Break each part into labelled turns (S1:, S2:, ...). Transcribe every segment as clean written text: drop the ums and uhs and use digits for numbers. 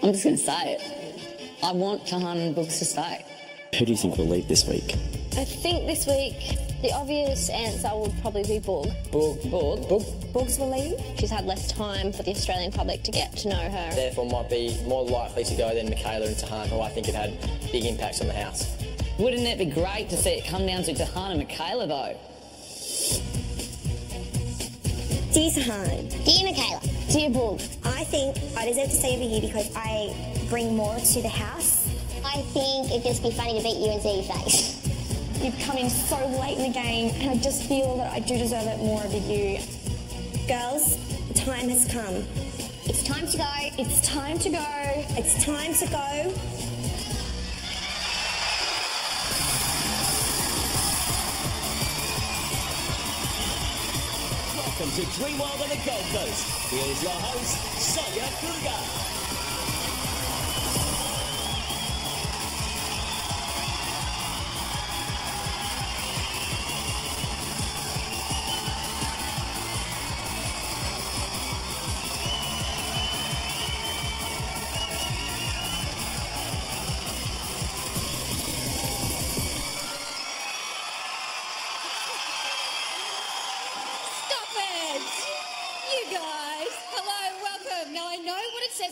S1: I'm just going to say it. I want Tahan and Boogs to stay.
S2: Who do you think will lead this week?
S3: I think this week the obvious answer would probably be Boog.
S4: Boogs will leave.
S3: She's had less time for the Australian public to get to know her.
S5: Therefore might be more likely to go than Michaela and Tahan, who I think have had big impacts on the house.
S1: Wouldn't it be great to see it come down to Tahan and Michaela, though?
S4: Dear Tahan.
S3: Dear Michaela.
S4: Dear Boog. I think I deserve to stay over here because I bring more to the house.
S3: I think it'd just be funny to beat you and see your face.
S4: You've come in so late in the game and I just feel that I do deserve it more over you. Girls, the time has come.
S3: It's time to go.
S4: It's time to go. It's time to go.
S6: Welcome to Dream World on the Gold Coast. Here's your host, Sonia Kruger.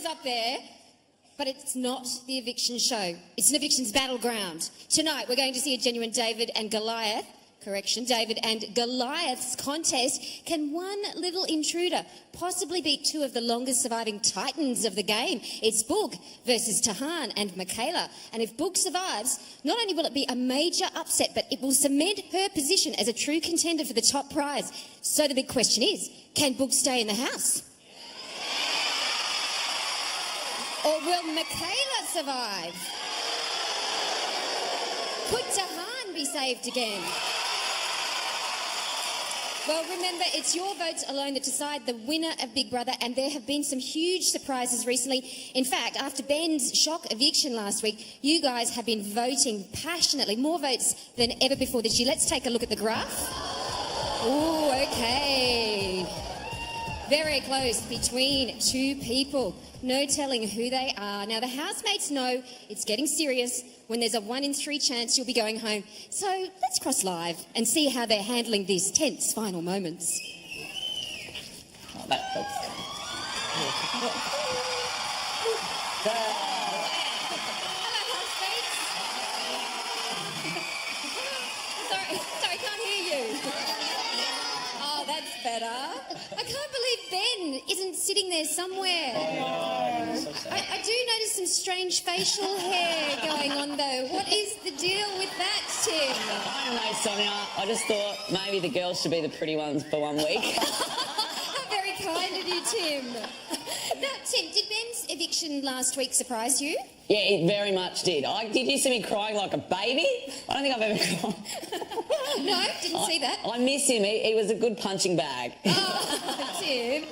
S7: Up there, but it's not the eviction show. It's an evictions battleground. Tonight we're going to see a genuine David and Goliath's contest. Can one little intruder possibly beat two of the longest surviving titans of the game? It's Boog versus Tahan and Michaela. And if Boog survives, not only will it be a major upset, but it will cement her position as a true contender for the top prize. So the big question is, can Boog stay in the house? Or will Michaela survive? Could Tahan be saved again? Well, remember, it's your votes alone that decide the winner of Big Brother, and there have been some huge surprises recently. In fact, after Ben's shock eviction last week, you guys have been voting passionately, more votes than ever before this year. Let's take a look at the graph. Ooh, okay. Very close between two people. No telling who they are. Now, the housemates know it's getting serious when there's a 1 in 3 chance you'll be going home. So let's cross live and see how they're handling these tense final moments.
S1: Oh, that helps.
S7: Sorry, can't hear you. Oh, that's better. I can't believe Ben isn't sitting there somewhere. I do notice some strange facial hair going on, though. What is the deal with that, Tim?
S1: I don't know, Sonia. I just thought maybe the girls should be the pretty ones for 1 week.
S7: Very kind of you, Tim. Now, Tim, did Ben's eviction last week surprise you?
S1: Yeah, it very much did. Did you see me crying like a baby? I don't think I've ever cried.
S7: No, didn't see that.
S1: I miss him. He was a good punching bag.
S7: Oh, Tim.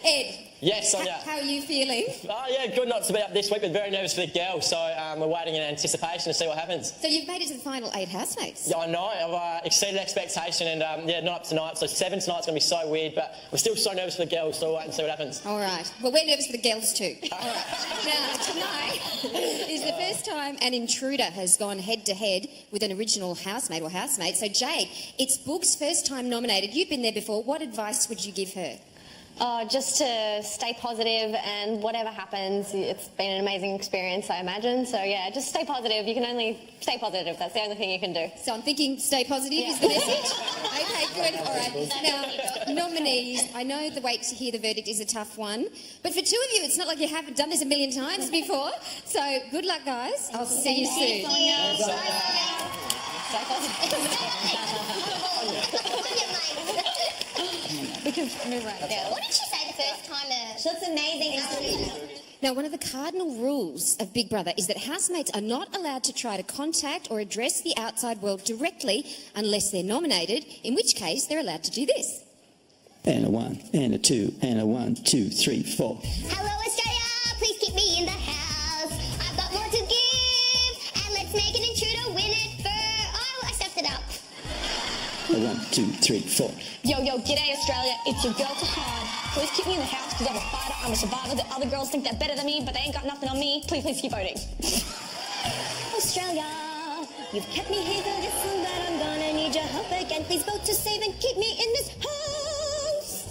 S7: Ed.
S5: Yes, Sonia.
S7: How are you feeling?
S5: Oh, yeah, good not to be up this week, but very nervous for the girls, so we're waiting in anticipation to see what happens.
S7: So you've made it to the final 8 housemates.
S5: Yeah, I know. I've exceeded expectation and, not up tonight, so 7 tonight's going to be so weird, but we're still so nervous for the girls, so we'll wait and see what happens.
S7: All right. Well, we're nervous for the girls too. All right. Now, tonight is the first time an intruder has gone head-to-head with an original housemate or housemate. So, Jade, it's Boog's first time nominated. You've been there before. What advice would you give her?
S3: Just to stay positive, and whatever happens, it's been an amazing experience, I imagine. So, yeah, just stay positive. You can only stay positive. That's the only thing you can do.
S7: So I'm thinking stay positive is the message? Okay, good. All right. Now, nominees, I know the wait to hear the verdict is a tough one, but for two of you, it's not like you haven't done this a million times before. So, good luck, guys. I'll see you soon.
S3: Because we're right there. What did she say the first time? She looks amazing.
S7: Now, one of the cardinal rules of Big Brother is that housemates are not allowed to try to contact or address the outside world directly unless they're nominated, in which case they're allowed to do this.
S2: And a 1, and a 2, and a 1, 2, 3, 4.
S3: Hello, Australia. Please keep me in the house. I've got more to give. And let's make an intruder win it for... Oh, I stepped it up.
S2: A 1. 2, 3, 4.
S4: Yo, g'day Australia, it's your girl Takan. Please keep me in the house because I'm a fighter, I'm a survivor. The other girls think they're better than me, but they ain't got nothing on me. Please keep voting. Australia, you've kept me here for this long, but I'm gonna need your help again. Please vote to save and keep me in this house.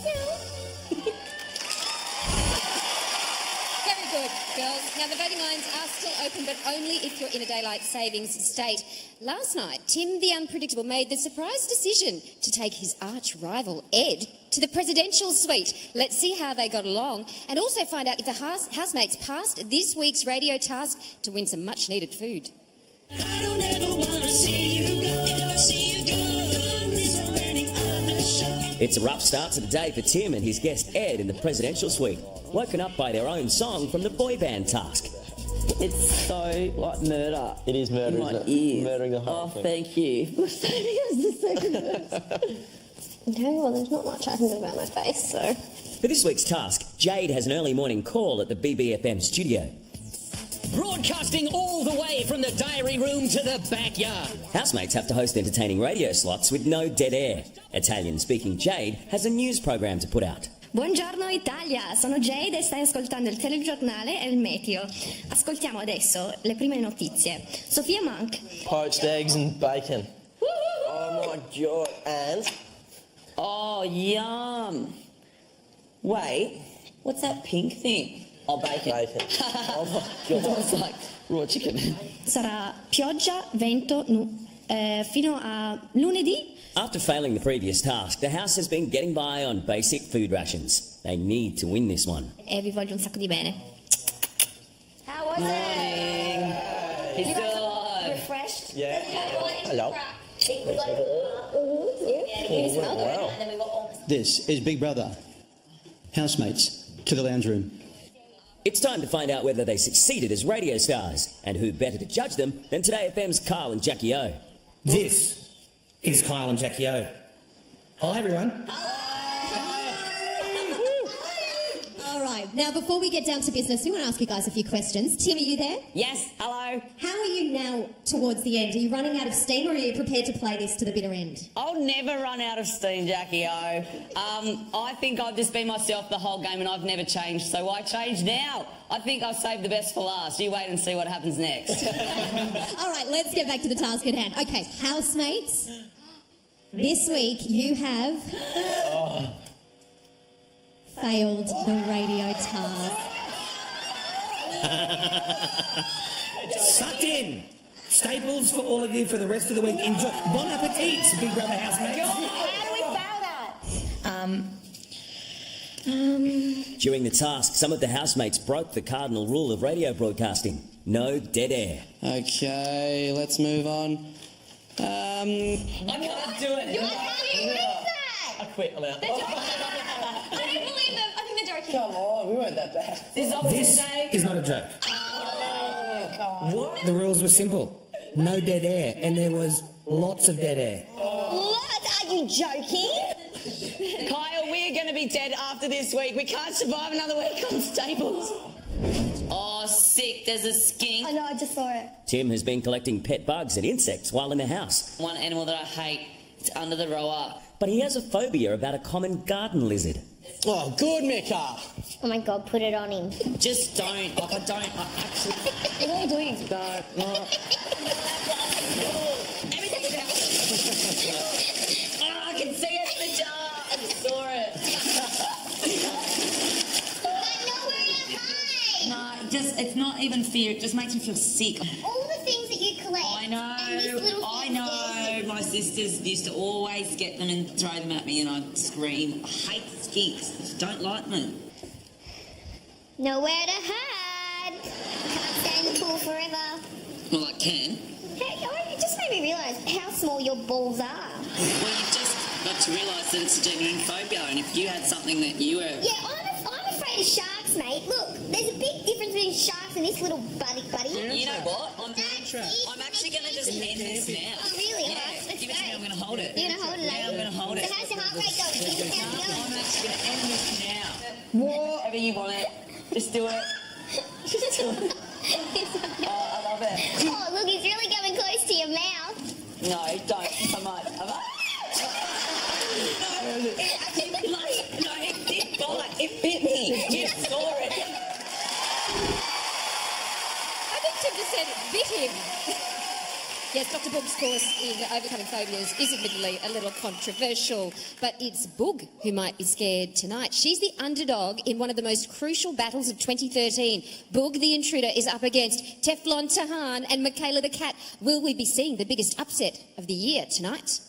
S7: Very good, girls. Now, the voting lines are still open, but only if you're in a daylight savings state. Last night, Tim the Unpredictable made the surprise decision to take his arch rival, Ed, to the presidential suite. Let's see how they got along and also find out if the housemates passed this week's radio task to win some much-needed food.
S6: I don't ever wanna see you go. This already on the show.
S8: It's a rough start to the day for Tim and his guest Ed in the presidential suite, woken up by their own song from the boy band task.
S1: It's so like murder.
S5: It is murder,
S1: in my
S5: isn't it?
S1: ears.
S5: Murdering the whole thing.
S1: Thank you for saving us the second verse.
S3: Okay, well, there's not much I can do about my face, so...
S8: For this week's task, Jade has an early morning call at the BBFM studio.
S6: Broadcasting all the way from the diary room to the backyard.
S8: Housemates have to host entertaining radio slots with no dead air. Italian-speaking Jade has a news program to put out.
S4: Buongiorno Italia, sono Jade e stai ascoltando il telegiornale e il meteo. Ascoltiamo adesso le prime notizie. Sofia Monk.
S5: Poached eggs and bacon. Oh my God. And?
S1: Oh, yum. Wait, what's that pink thing? Oh, bacon.
S5: Bacon. Oh my
S1: It
S5: God.
S1: was like raw chicken.
S4: Sarà pioggia, vento fino a lunedì.
S8: After failing the previous task, the house has been getting by on basic food rations. They need to win this one.
S4: E vi voglio un sacco di bene.
S3: How was it?
S1: He's still alive.
S4: Refreshed?
S5: Yeah. Hello. Wow.
S2: This is Big Brother. Housemates, to the lounge room.
S8: It's time to find out whether they succeeded as radio stars, and who better to judge them than Today FM's Carl and Jackie O.
S9: This is Kyle and Jackie O. Hi, everyone.
S7: All right, now before we get down to business, we want to ask you guys a few questions. Tim, are you there?
S1: Yes, hello.
S7: How are you now towards the end? Are you running out of steam or are you prepared to play this to the bitter end?
S1: I'll never run out of steam, Jackie O. I think I've just been myself the whole game and I've never changed, so why change now? I think I've saved the best for last. You wait and see what happens next.
S7: All right, let's get back to the task at hand. Okay, housemates, this week you have failed the radio task.
S9: Sucked in. Staples for all of you for the rest of the week. Enjoy. Bon appetit, Big Brother housemates.
S3: How do we fail that?
S8: During the task, some of the housemates broke the cardinal rule of radio broadcasting. No dead air.
S2: Okay, let's move on.
S1: I can't do it.
S3: How do you miss that?
S5: I quit. I'm out.
S3: I don't believe them. I think they're joking.
S5: Come on, we weren't that bad.
S9: This is not a joke. What? The rules were simple. No dead air, and there was lots of dead air.
S3: What? Are you joking?
S1: Kyle, we're going to be dead after this week. We can't survive another week on Staples. Oh, sick. There's a skink.
S3: I know, I just saw it.
S8: Tim has been collecting pet bugs and insects while in the house.
S1: One animal that I hate. It's under the rower.
S8: But he has a phobia about a common garden lizard.
S5: Oh, good, Mika.
S3: Oh my God, put it on him.
S1: Just don't. Like, I actually...
S3: What are you doing?
S1: No. Oh, I can see it in the jar. I saw it. No, it's not even fear. It just makes me feel sick.
S3: All the things that you collect.
S1: I know.
S3: And this little
S1: I
S3: thing
S1: know.
S3: scares you.
S1: My sisters used to always get them and throw them at me and I'd scream. I hate skinks. I just don't like them.
S3: Nowhere to hide. Can't stay in the pool forever.
S1: Well, I can.
S3: Hey, it just made me realise how small your balls are.
S1: Well, you've just got to realise that it's a genuine phobia and if you had something that you were...
S3: Yeah, I'm afraid of sharks, mate. Look, there's a big difference between sharks and this little buddy.
S1: You know what? I'm actually going to just end this now.
S3: Oh, really?
S1: Yeah.
S3: Alright, let's
S1: Give it to
S3: go.
S1: me. I'm going to hold it.
S3: You're going to hold it,
S1: Yeah, I'm going to hold it.
S3: So how's your heart rate going? Keep it down,
S1: I'm
S3: going.
S1: actually going to end this now. Whatever you want it. Just do it. Just do it. Oh, I love it.
S3: Oh, look, he's really coming close to your mouth.
S1: No, don't. I might.
S7: 100% bit him. Yes, Dr. Boog's course in overcoming phobias is admittedly a little controversial, but it's Boog who might be scared tonight. She's the underdog in one of the most crucial battles of 2013. Boog the intruder is up against Teflon Tahan and Michaela the cat. Will we be seeing the biggest upset of the year tonight?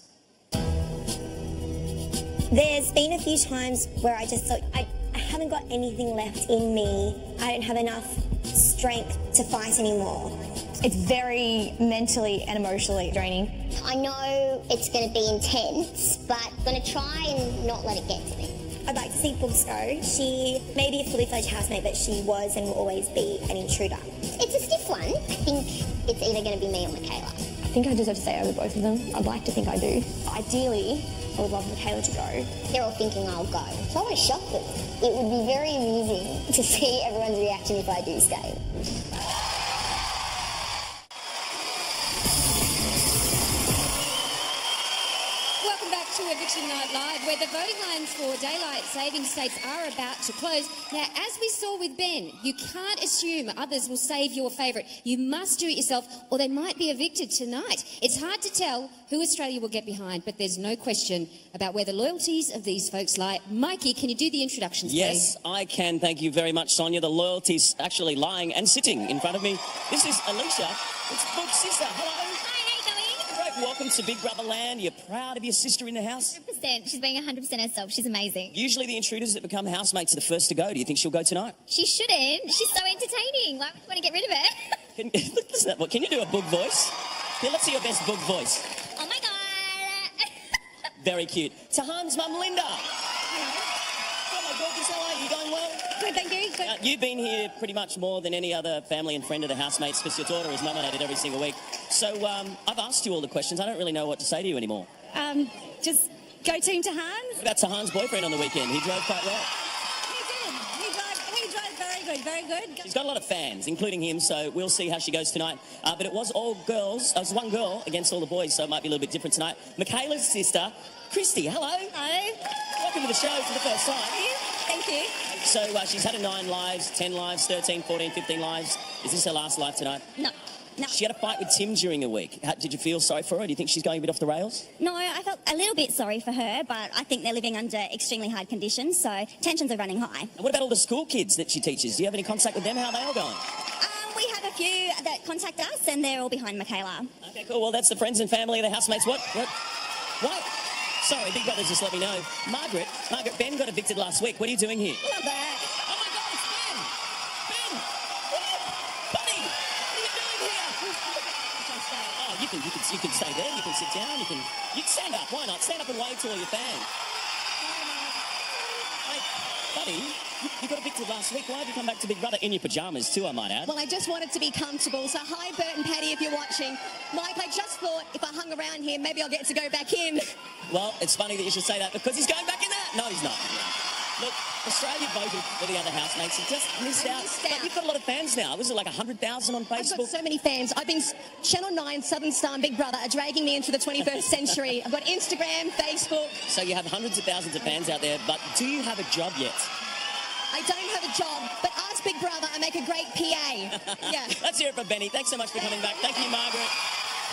S4: There's been a few times where I just thought, I haven't got anything left in me. I don't have enough strength to fight anymore.
S10: It's very mentally and emotionally draining.
S3: I know it's going to be intense, but I'm going to try and not let it get to me.
S4: I'd like to see Boogs go. She may be a fully fledged housemate, but she was and will always be an intruder.
S3: It's a stiff one. I think it's either going to be me or Michaela.
S10: I think I deserve to stay over both of them. I'd like to think I do. Ideally, I would love Michaela to go.
S3: They're all thinking I'll go, so I want to shock them. It would be very amusing to see everyone's reaction if I do stay.
S7: Welcome back to Eviction Night Live, where the voting lines for daylight saving states are about to close. Now, as we saw with Ben, you can't assume others will save your favourite. You must do it yourself, or they might be evicted tonight. It's hard to tell who Australia will get behind, but there's no question about where the loyalties of these folks lie. Mikey, can you do the introductions,
S8: Yes,
S7: please?
S8: I can. Thank you very much, Sonia. The loyalty's actually lying and sitting in front of me. This is Alicia. It's Boog's sister. Hello. Great. Welcome to Big Brother Land. You're proud of your sister in the house?
S11: 100%. She's being 100% herself. She's amazing.
S8: Usually the intruders that become housemates are the first to go. Do you think she'll go tonight?
S11: She shouldn't. She's so entertaining. Why would you want to get rid of her?
S8: Listen to that. Can you do a Boog voice? Here, let's see your best Boog voice.
S11: Oh my God.
S8: Very cute. Tahan's mum, Linda. Hello, gorgeous. How are you? You going well?
S10: Good, thank you. Good.
S8: You've been here pretty much more than any other family and friend of the housemates because your daughter is nominated every single week. So I've asked you all the questions. I don't really know what to say to you anymore.
S10: Just go team to Hans.
S8: What about Tahan's boyfriend on the weekend? He drove quite well.
S10: He did. He drove very good, very good.
S8: She's got a lot of fans, including him, so we'll see how she goes tonight. But it was all girls. It was one girl against all the boys, so it might be a little bit different tonight. Michaela's sister, Christy. Hello.
S10: Hello.
S8: Welcome to the show for the first time.
S10: Thank you.
S8: So she's had 9 lives, 10 lives, 13, 14, 15 lives. Is this her last life tonight?
S11: No. No.
S8: She had a fight with Tim during the week. Did you feel sorry for her? Do you think she's going a bit off the rails?
S11: No, I felt a little bit sorry for her, but I think they're living under extremely hard conditions, so tensions are running high.
S8: And what about all the school kids that she teaches? Do you have any contact with them? How are they all going?
S11: We have a few that contact us, and they're all behind Michaela.
S8: Okay, cool. Well, that's the friends and family of the housemates. What? Sorry, Big Brother's just let me know. Margaret, Ben got evicted last week. What are you doing here?
S11: Love that.
S8: Oh my God, it's Ben! Ben! Buddy! What are you doing here? Oh, you can stay there. You can sit down. You can stand up. Why not? Stand up and wave to all your fans. Hey, buddy, you got evicted last week. Why have you come back to Big Brother in your pajamas too? I might add.
S10: Well, I just wanted to be comfortable. So hi, Bert and Patty, if you're watching. Mike, I just thought if I hung around here, maybe I'll get to go back in.
S8: Well, it's funny that you should say that because he's going back in there. No, he's not. Look, Australia voted for the other housemates. He just missed out. But you've got a lot of fans now. Was it like 100,000 on Facebook?
S10: I've got so many fans. I've been Channel 9, Southern Star and Big Brother are dragging me into the 21st century. I've got Instagram, Facebook.
S8: So you have hundreds of thousands of fans out there, but do you have a job yet?
S10: I don't have a job, but ask Big Brother, I make a great PA. Yeah.
S8: Let's hear it for Benny. Thanks so much for coming back. Thank you, Margaret.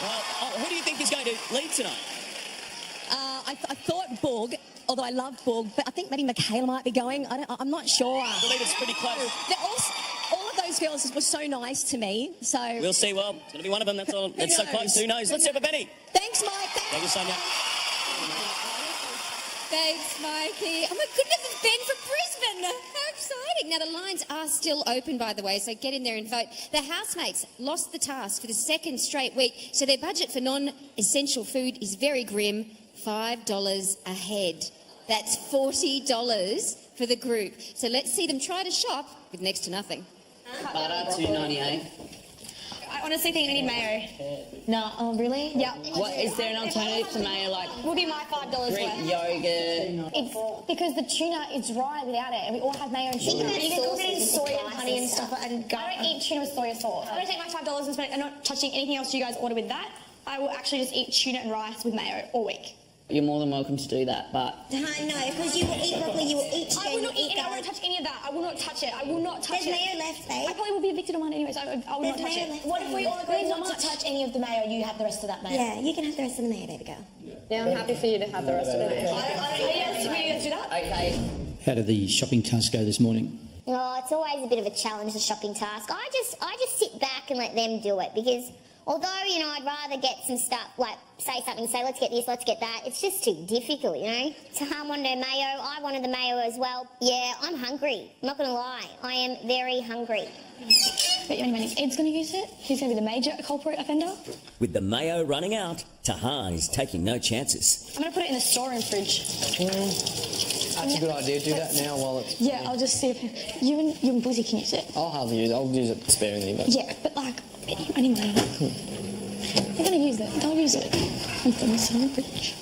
S8: Well, who do you think is going to lead tonight?
S10: I thought Boog, although I love Boog, but I think maybe Michaela might be going. I'm not sure.
S8: I believe it's pretty close.
S10: All of those girls were so nice to me. So
S8: we'll see. Well, it's going to be one of them. That's all. It's so close. Who knows? Let's hear it for Benny.
S10: Thanks, Mike.
S8: Thank you, Sonia.
S7: Thanks, Mikey. Oh my goodness, it's Ben from Brisbane. How exciting. Now, the lines are still open, by the way, so get in there and vote. The housemates lost the task for the second straight week, so their budget for non-essential food is very grim, $5 a head. That's $40 for the group. So let's see them try to shop with next to nothing.
S1: Butter, $2.98.
S10: I honestly think we need mayo. No, oh really? Yeah.
S1: What is there an alternative to mayo? Like
S10: will be my $5
S1: Greek
S10: worth.
S1: yogurt.
S10: It's because the tuna is dry without it, and we all have mayo and sugar. You can cook it in soy and honey and stuff. And I don't eat tuna with soy sauce. I'm gonna take my $5 and spend it. I'm not touching anything else you guys order with that. I will actually just eat tuna and rice with mayo all week.
S1: You're more than welcome to do that, but
S4: No, because you will eat broccoli, you will eat chicken.
S10: I will not eat it. I won't touch any of that. I will not touch it. I will not touch
S4: There's
S10: it.
S4: mayo left, babe.
S10: I probably will be evicted did on mine anyway, so I would not touch it. What if we all agree not to touch any of the mayo? You have the rest of that mayo.
S4: Yeah, you can have the rest of the mayo, baby girl.
S3: Yeah, I'm happy for you to have the rest of it.
S10: Yes, do that.
S1: Okay.
S2: How did the shopping task go this morning?
S12: Oh, it's always a bit of a challenge, the shopping task. I just sit back and let them do it because although, you know, I'd rather get some stuff, like say something, say let's get this, let's get that, it's just too difficult, you know. Tahan wanted her mayo, I wanted the mayo as well. Yeah, I'm hungry, I'm not going to lie. I am very hungry.
S10: But Ed's going to use it. He's going to be the major culprit offender.
S8: With the mayo running out, Tahan is taking no chances.
S10: I'm going to put it in the storeroom fridge.
S5: That's a good idea. Do that now while it's...
S10: Yeah, I'll just see if you and Buzzy can use it.
S5: I'll use it sparingly, but...
S10: Yeah, but like, anyway. You're going to use it. Don't use it. I'm putting this in the fridge.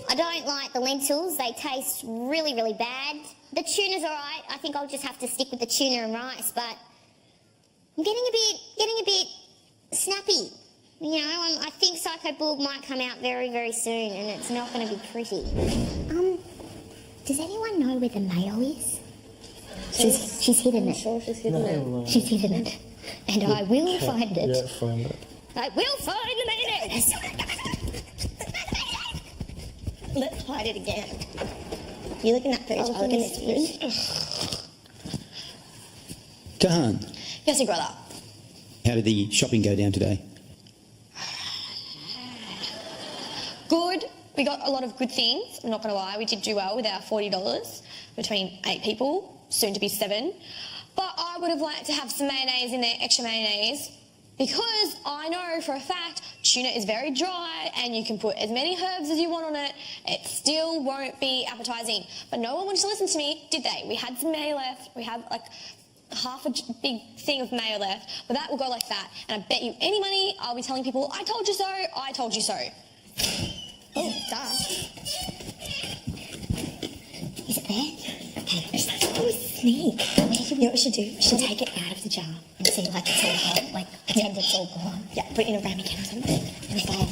S12: I don't like the lentils, they taste really, really bad. The tuna's alright, I think I'll just have to stick with the tuna and rice, but I'm getting a bit snappy. You know, I think Psycho Bulb might come out very, very soon and it's not going to be pretty. Does anyone know where the mayo is? She's hidden it.
S3: Sure, she's hidden it.
S12: She's hidden it. And I will find it.
S5: Yeah, find it.
S12: I will find the mayonnaise! Let's hide it again. You look in that fridge, I look in this fridge.
S2: Tahan,
S10: Yes, your brother.
S2: how did the shopping go down today?
S10: Good. We got a lot of good things. I'm not going to lie. We did do well with our $40 between 8 people, soon to be 7. But I would have liked to have some mayonnaise in there, extra mayonnaise, because I know for a fact tuna is very dry and you can put as many herbs as you want on it. It still won't be appetising. But no one wanted to listen to me, did they? We had some mayo left. We had like half a big thing of mayo left. But that will go like that. And I bet you any money I'll be telling people, I told you so, I told you so.
S12: Oh, duh. Is it there? Okay, oh, sneak. You know what we should do? We should take it out of the jar and see like it's all gone, like pretend it's all gone. Yeah, put it in a ramekin or something. And it's all...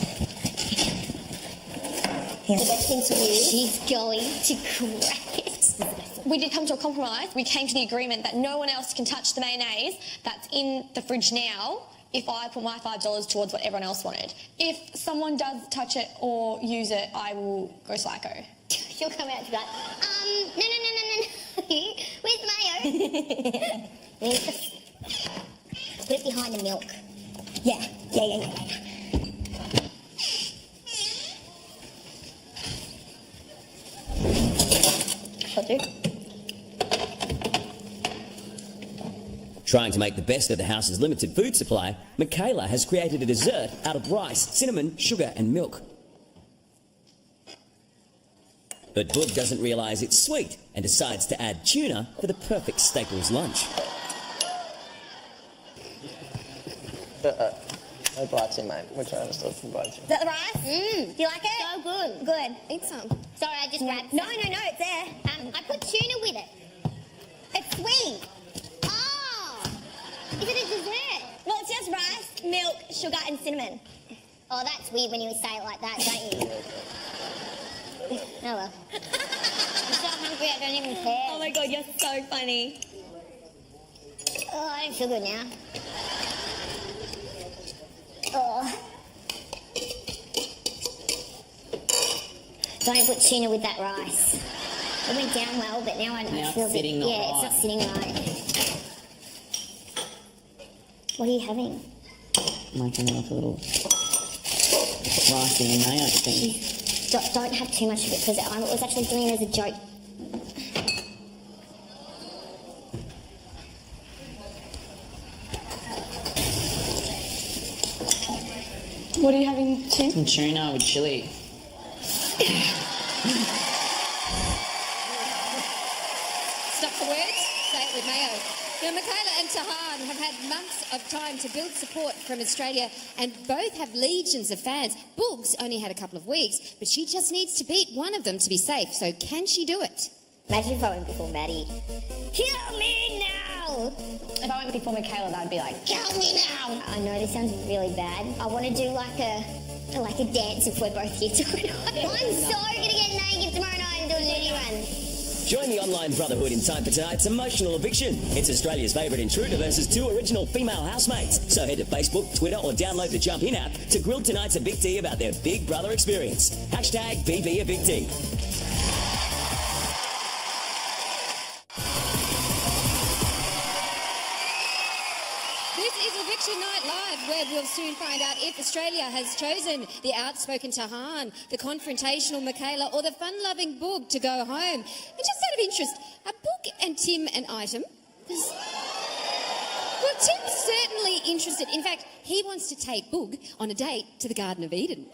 S12: The best thing to do, she's going to crack it.
S10: We did come to a compromise. We came to the agreement that no one else can touch the mayonnaise that's in the fridge now if I put my $5 towards what everyone else wanted. If someone does touch it or use it, I will go psycho.
S12: She'll come out to be like, no. Where's the mayo? Put it behind the milk. Yeah. Shall do.
S8: Trying to make the best of the house's limited food supply, Michaela has created a dessert out of rice, cinnamon, sugar and milk. But Bud doesn't realise it's sweet and decides to add tuna for the perfect Staples lunch.
S5: No bites in, mate. We're trying to stop from bites in.
S12: Is that the rice? Do you like it? So good. Good.
S3: Eat some.
S12: Sorry, I just grabbed. No, it's there. I put tuna with it. It's sweet. Oh, is it a dessert?
S4: Well, it's just rice, milk, sugar, and cinnamon.
S12: Oh, that's weird when you say it like that, don't you? Oh well. I'm so hungry, I don't even care.
S4: Oh my god, you're so funny.
S12: Oh, I don't feel good now. Oh. Don't put tuna with that rice. It went down well, but now I feel a bit...
S1: sitting not
S12: Yeah,
S1: right.
S12: it's not sitting right. What are you having?
S1: Making like a little rice and mayo thing.
S12: Don't have too much of it, because I was actually doing it as a joke.
S10: What are you having, Tim?
S1: Some tuna with chilli.
S7: Stop the words, say it with mayo. Now, Michaela and Tahan have had months of time to build support from Australia and both have legions of fans. Boogs only had a couple of weeks, but she just needs to beat one of them to be safe. So can she do it?
S12: Imagine if I went before Maddie. Kill me now!
S10: If I went before Michaela, that would be like,
S12: Kill me now! I know this sounds really bad. I want to do like a dance if we're both here tomorrow night. I'm so gonna get naked tomorrow night and do a nudie run.
S8: Join the online brotherhood in time for tonight's emotional eviction. It's Australia's favourite intruder versus 2 original female housemates. So head to Facebook, Twitter or download the Jump In app to grill tonight's evictee about their Big Brother experience. Hashtag BBEvictee.
S7: Eviction Night Live, where we'll soon find out if Australia has chosen the outspoken Tahan, the confrontational Michaela, or the fun-loving Boog to go home. And just out of interest, are Boog and Tim an item? Well, Tim's certainly interested. In fact, he wants to take Boog on a date to the Garden of Eden.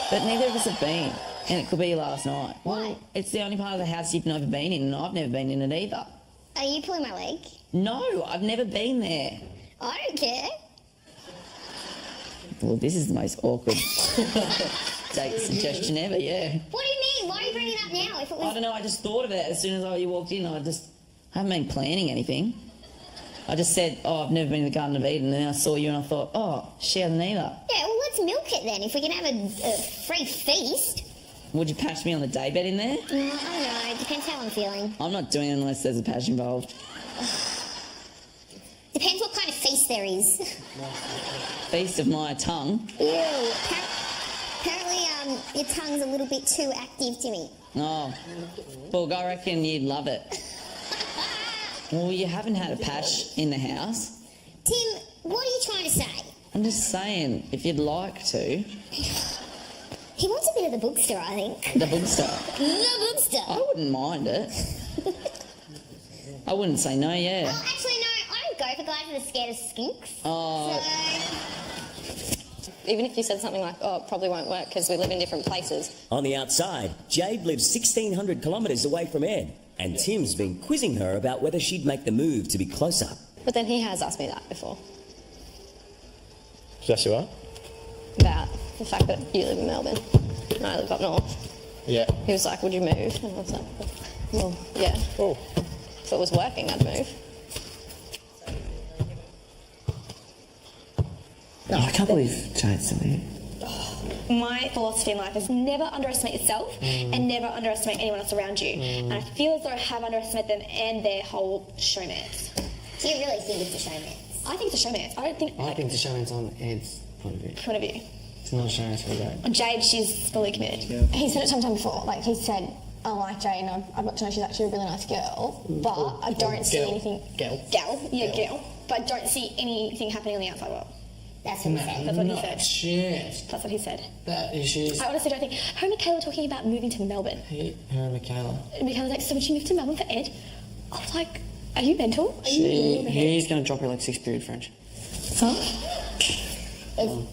S1: But neither of us have been, and it could be last night.
S12: Why?
S1: It's the only part of the house you've never been in, and I've never been in it either.
S12: Are you pulling my leg?
S1: No, I've never been there.
S12: I don't care.
S1: Well, this is the most awkward date suggestion ever, yeah.
S12: What do you mean? Why are you bringing it up now? If it was...
S1: I don't know, I just thought of it as soon as you walked in. I haven't been planning anything. I just said, I've never been to the Garden of Eden, and then I saw you and I thought, she hasn't either.
S12: Yeah, well, let's milk it then. If we can have a free feast.
S1: Would you patch me on the daybed in there?
S12: I don't know. It depends how I'm feeling.
S1: I'm not doing it unless there's a patch involved.
S12: Depends what kind of feast there is.
S1: Feast of my tongue?
S12: Ew. Apparently, your tongue's a little bit too active to me.
S1: Oh. Well, I reckon you'd love it. Well, you haven't had a patch in the house.
S12: Tim, what are you trying to say?
S1: I'm just saying, if you'd like to.
S12: He wants a bit of the bookster, I think.
S1: The bookster?
S12: The bookster.
S1: I wouldn't mind it. I wouldn't say no, yeah.
S12: Well, actually, no. I don't go for guys that are scared of skinks.
S1: Oh.
S12: So...
S3: Even if you said something like, it probably won't work because we live in different places.
S8: On the outside, Jade lives 1,600 kilometres away from Ed, and Tim's been quizzing her about whether she'd make the move to be closer.
S3: But then he has asked me that before.
S5: Yes, you are?
S3: About the fact that you live in Melbourne and I live up north.
S5: Yeah.
S3: He was like, would you move? And I was like, well, yeah.
S5: Oh.
S3: If it was working, I'd move.
S13: Oh, I can't believe Jade's still here.
S10: My philosophy in life is never underestimate yourself and never underestimate anyone else around you. And I feel as though I have underestimated them and their whole showmance.
S12: Do you really think it's a showmance?
S10: I think it's a showmance. I think
S13: the showman's on Ed's point of view.
S10: Point of view.
S13: It's not a showman's for Jade.
S10: On Jade, she's fully committed.
S13: Yeah.
S10: He said it sometime before. Like, he said, I like Jade and I've got to know she's actually a really nice girl, but I don't see anything... Gal. But I don't see anything happening on the outside world.
S12: That's what he said.
S10: That's what he said.
S13: Shit.
S10: That's what he said.
S13: That is she's...
S10: I honestly don't think... Her and Michaela were talking about moving to Melbourne.
S13: Her and Michaela.
S10: And Michaela was like, so would she move to Melbourne for Ed? I was like, are you mental?
S13: He's going to drop her like 6th period French.
S10: Huh?
S12: Oh,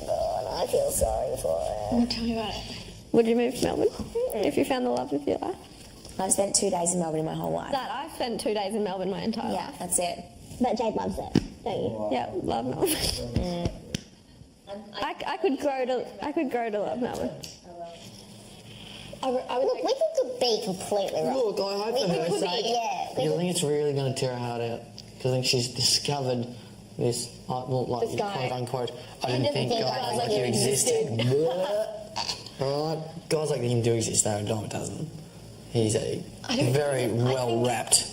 S12: God, I feel sorry for her.
S10: Tell me about it. Would you move to Melbourne if you found the love of your life?
S14: I've spent 2 days in Melbourne my whole life.
S10: That I've spent 2 days in Melbourne my entire life.
S14: Yeah, that's it.
S12: But Jade loves it, don't you?
S10: Yeah, love Melbourne. I could grow to love Melbourne.
S12: Look, we could be completely wrong.
S13: Look, I hope for her sake.
S12: Yeah.
S13: I think it's really going to tear her heart out. Because I think she's discovered this,
S10: This guy.
S13: quote unquote, I didn't
S10: never
S13: think
S10: think
S13: guys
S10: guys
S13: like
S10: like
S13: you
S10: you
S13: existed. Alright? Guys like him do exist though, Dom doesn't. He's a very well-wrapped,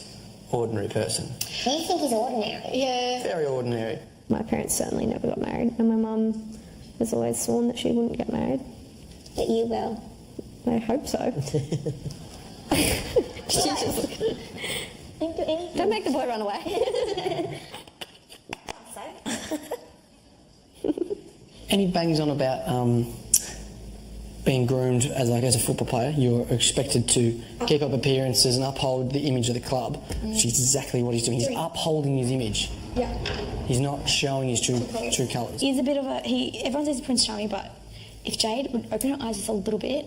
S13: ordinary person.
S12: You think he's ordinary?
S10: Yeah.
S13: Very ordinary.
S10: My parents certainly never got married, and my mum has always sworn that she wouldn't get married.
S12: But you will.
S10: I hope so. She's just like, don't make the boy run away.
S13: Any bangs on about being groomed as a football player? You're expected to keep up appearances and uphold the image of the club, which is exactly what he's doing. He's upholding his image.
S10: Yeah.
S13: He's not showing his true colours.
S10: He's a bit of a... Everyone says he's Prince Charming, but if Jade would open her eyes just a little bit,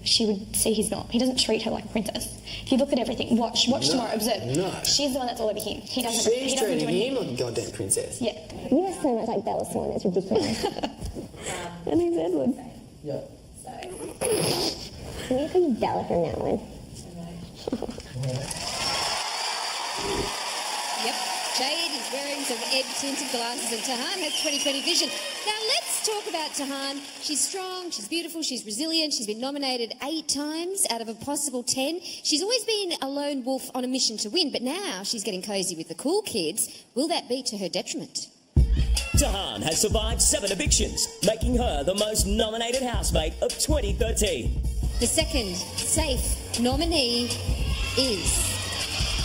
S10: she would see he's not. He doesn't treat her like a princess. If you look at everything, watch tomorrow, observe.
S13: No.
S10: She's the one that's all over him. He doesn't.
S13: She's
S10: he doesn't do
S13: treating him
S10: anything.
S13: like a goddamn princess.
S10: Yeah.
S12: You are so much like Bella Swan, it's ridiculous.
S10: And he's Edward.
S13: Yeah.
S12: Can you call you Bella from now on?
S7: Yep. Jade is wearing some Ed tinted glasses and Tahan has 20/20 vision. Now let's Let's talk about Tahan. She's strong, she's beautiful, she's resilient. She's been nominated 8 times out of a possible 10. She's always been a lone wolf on a mission to win, but now she's getting cosy with the cool kids. Will that be to her detriment?
S8: Tahan has survived 7 evictions, making her the most nominated housemate of 2013.
S7: The second safe nominee is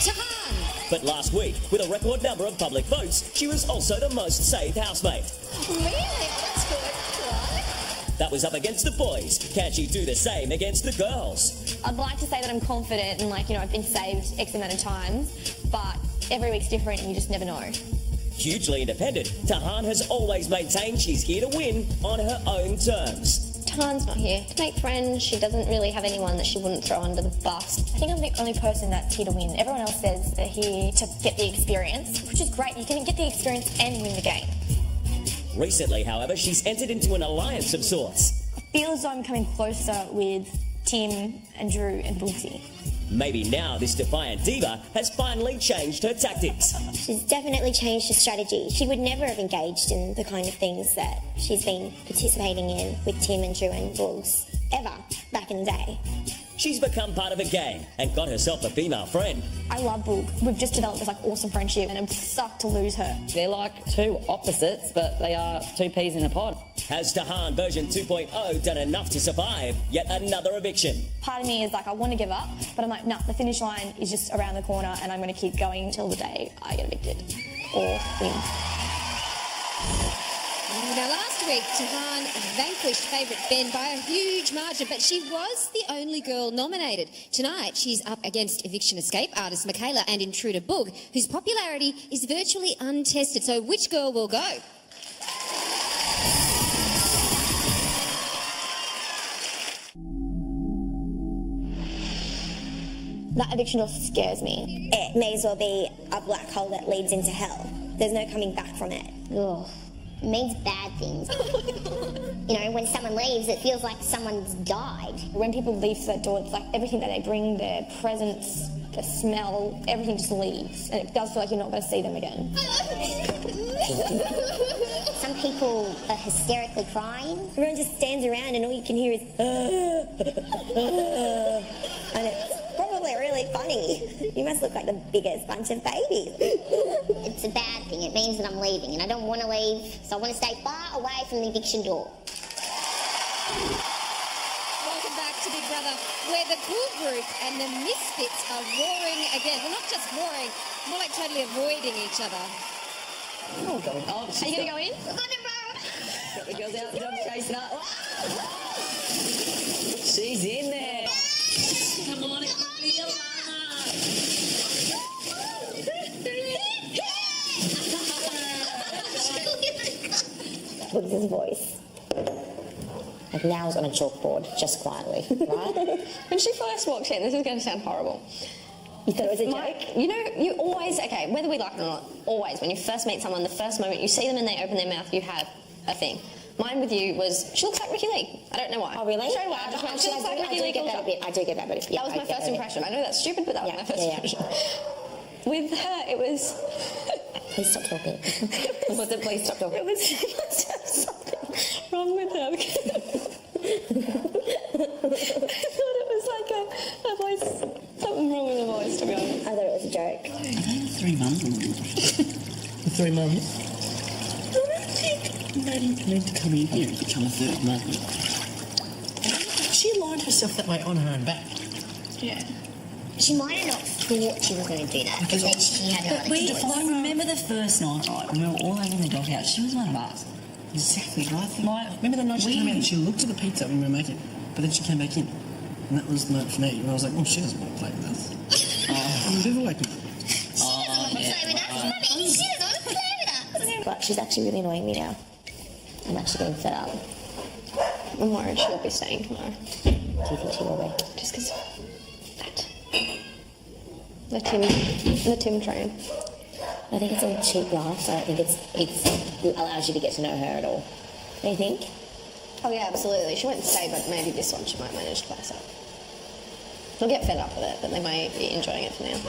S7: Tahan.
S8: But last week, with a record number of public votes, she was also the most safe housemate.
S10: Really? That's good. Right.
S8: That was up against the boys. Can she do the same against the girls?
S10: I'd like to say that I'm confident and, like, you know, I've been saved X amount of times, but every week's different and you just never know.
S8: Hugely independent, Tahan has always maintained she's here to win on her own terms.
S3: Tahan's not here to make friends. She doesn't really have anyone that she wouldn't throw under the bus.
S14: I think I'm the only person that's here to win. Everyone else says they're here to get the experience, which is great. You can get the experience and win the game.
S8: Recently, however, she's entered into an alliance of sorts.
S14: I feel as though I'm coming closer with Tim and Drew and Bootsy.
S8: Maybe now this defiant diva has finally changed her tactics.
S4: She's definitely changed her strategy. She would never have engaged in the kind of things that she's been participating in with Tim and Drew and Bulls ever back in the day.
S8: She's become part of a gang and got herself a female friend.
S14: I love Boog. We've just developed this awesome friendship and I'm sucked to lose her.
S1: They're like 2 opposites, but they are 2 peas in a pod.
S8: Has Tahan version 2.0 done enough to survive yet another eviction?
S14: Part of me is like, I want to give up, but I'm like, no, the finish line is just around the corner and I'm going to keep going until the day I get evicted or win.
S7: Now, last week, Tahan vanquished favourite Ben by a huge margin, but she was the only girl nominated. Tonight, she's up against eviction escape artist Michaela and intruder Boog, whose popularity is virtually untested. So which girl will go?
S14: That eviction door scares me.
S4: It may as well be a black hole that leads into hell. There's no coming back from it.
S12: Ugh. It means bad things. You know, when someone leaves, it feels like someone's died.
S14: When people leave through that door, it's like everything that they bring, their presence, the smell, everything just leaves. And it does feel like you're not going to see them again.
S12: Some people are hysterically crying.
S4: Everyone just stands around and all you can hear is and it's probably really funny. You must look like the biggest bunch of babies.
S12: It's a bad thing. It means that I'm leaving and I don't want to leave, so I want to stay far away from the eviction door.
S7: Welcome back to Big Brother, where the cool group and the misfits are roaring again. Well, not just roaring, more like totally avoiding each other.
S1: Oh, God. Oh,
S10: Are you going to go in?
S1: Got the girls out, the dog's chasing up. She's in there. Come on, it can be your
S14: Look at his voice. Like nails on a chalkboard, just quietly, right?
S3: When she first walked in, this is going to sound horrible.
S14: You thought it was a joke?
S3: You know, you always, okay, whether we like it or not, always, when you first meet someone, the first moment you see them and they open their mouth, you have a thing. Mine with you was, she looks like Ricky Lee. I don't know why.
S14: Oh, really?
S3: Straight away, I just went, she looks like Ricky Lee.
S14: I do get that bit. Yeah,
S3: that was my first impression. I know that's stupid, but that was my first impression. With her, it was...
S14: Please stop talking.
S3: Was it please stop talking?
S14: It was must have something wrong with her. I thought it was like a voice, something wrong with the voice, to be honest. I thought it was a joke.
S2: 3 months. 3 months. Ready to come in here and become a third mother. She aligned herself that way on her own back.
S10: Yeah.
S12: She might have not thought she was going to do that, but then she had no other choice.
S1: I remember the first night, right, when we were all over in the doghouse. She was one of us.
S2: Exactly right. Remember the night she came out and she looked at the pizza when we were making it, but then she came back in. And that was the night for me. And I was like, oh, she doesn't want to play with us. I'm a bit awake now.
S14: But she's actually really annoying me now. I'm actually getting fed up.
S3: I'm worried she'll be staying tomorrow.
S14: Do you think she will be?
S3: Just because that. The Tim train.
S14: I think it's a cheap laugh. I don't think it allows you to get to know her at all. Do you think?
S3: Oh yeah, absolutely. She won't stay, but maybe this one she might manage to pass up. They'll get fed up with it, but they may be enjoying it for now.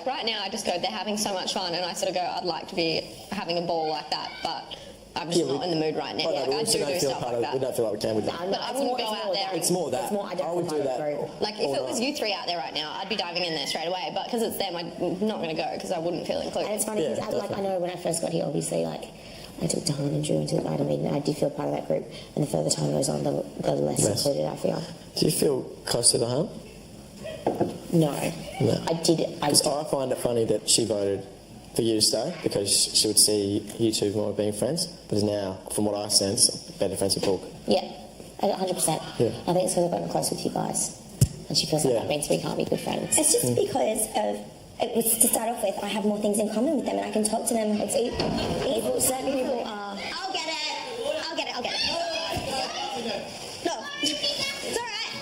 S14: right now, I just go, they're having so much fun, and I sort of go, I'd like to be having a ball like that, but I'm just not in the mood right now.
S5: I
S14: do stuff like that.
S5: We don't feel like we can with that.
S14: But I wouldn't go out there.
S5: It's more that. I would do that.
S14: Like, if it was you three out there right now, I'd be diving in there straight away. But because it's them, I'm not going to go because I wouldn't feel included.
S15: And it's funny because, I know when I first got here, obviously, like, I took Dawn and Drew into the garden meeting, and I did feel part of that group. And the further time goes on, the less included I feel.
S5: Do you feel close to the harm?
S15: No. I did.
S5: Because I find it funny that she voted for you to stay because she would see you two more being friends, but is now, from what I sense, better friends with Brooke.
S15: Yeah, 100%.
S5: Yeah.
S15: I think it's because I've gotten close with you guys, and she feels like that means we can't be good friends.
S4: It's just because of, it was to start off with, I have more things in common with them and I can talk to them. It's evil. Certain people are.
S12: I'll get it. No. It's all right.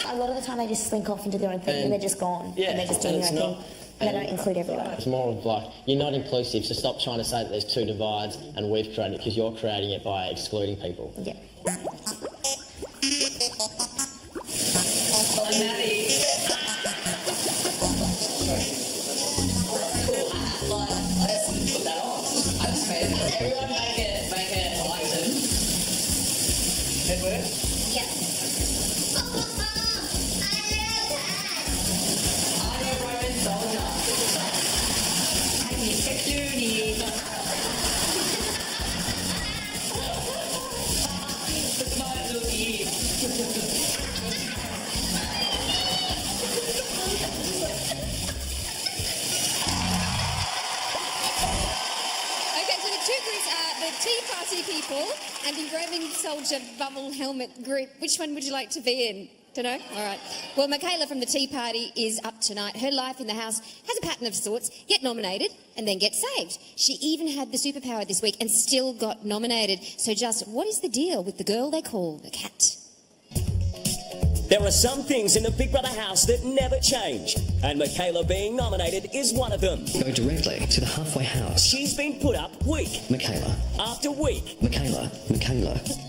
S15: A lot of the time they just slink off into their own thing and they're just gone.
S13: Yeah,
S15: and they're just doing
S13: and
S15: their own
S13: it's
S15: thing. And they don't include everyone.
S13: It's more of like, you're not inclusive, so stop trying to say that there's two divides and we've created it, because you're creating it by excluding people.
S15: Yeah.
S1: Everyone make it item. Edward?
S12: Yes.
S1: I'm a Roman soldier. I need to do these. Look at my little ears.
S7: Okay, so the two groups are the Tea Party people and the Roman soldier bubble helmet group. Which one would you like to be in? Don't know? All right. Well, Michaela from the Tea Party is up tonight. Her life in the house has a pattern of sorts. Get nominated and then get saved. She even had the superpower this week and still got nominated. So just what is the deal with the girl they call the cat?
S8: There are some things in the Big Brother house that never change, and Michaela being nominated is one of them.
S16: Go directly to the halfway house.
S8: She's been put up week
S16: Michaela.
S8: after week
S16: Michaela.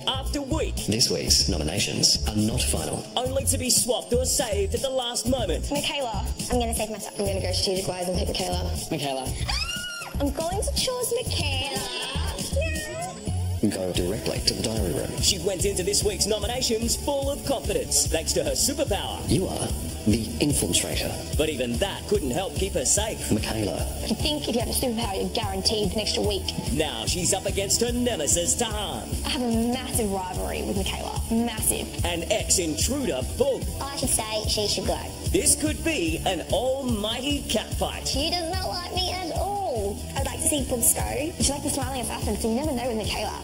S8: after week,
S16: This week's nominations are not final.
S8: only to be swapped or saved at the last moment.
S10: Michaela.
S4: I'm going to save myself.
S14: I'm going to go strategic wise and pick Michaela.
S13: Michaela.
S10: I'm going to choose Michaela.
S16: Go directly to the diary room.
S8: She went into this week's nominations full of confidence, thanks to her superpower.
S16: You are the infiltrator.
S8: But even that couldn't help keep her safe.
S16: Michaela.
S14: You think if you have a superpower, you're guaranteed an extra week.
S8: Now she's up against her nemesis, Tahan,
S14: I have a massive rivalry with Michaela. Massive.
S8: and ex-intruder, Boog.
S12: I should say she should go.
S8: This could be an almighty catfight.
S12: She does not like me at all.
S4: I'd like to see Boogs go.
S14: She's like the smiling assassin, so you never know with Michaela.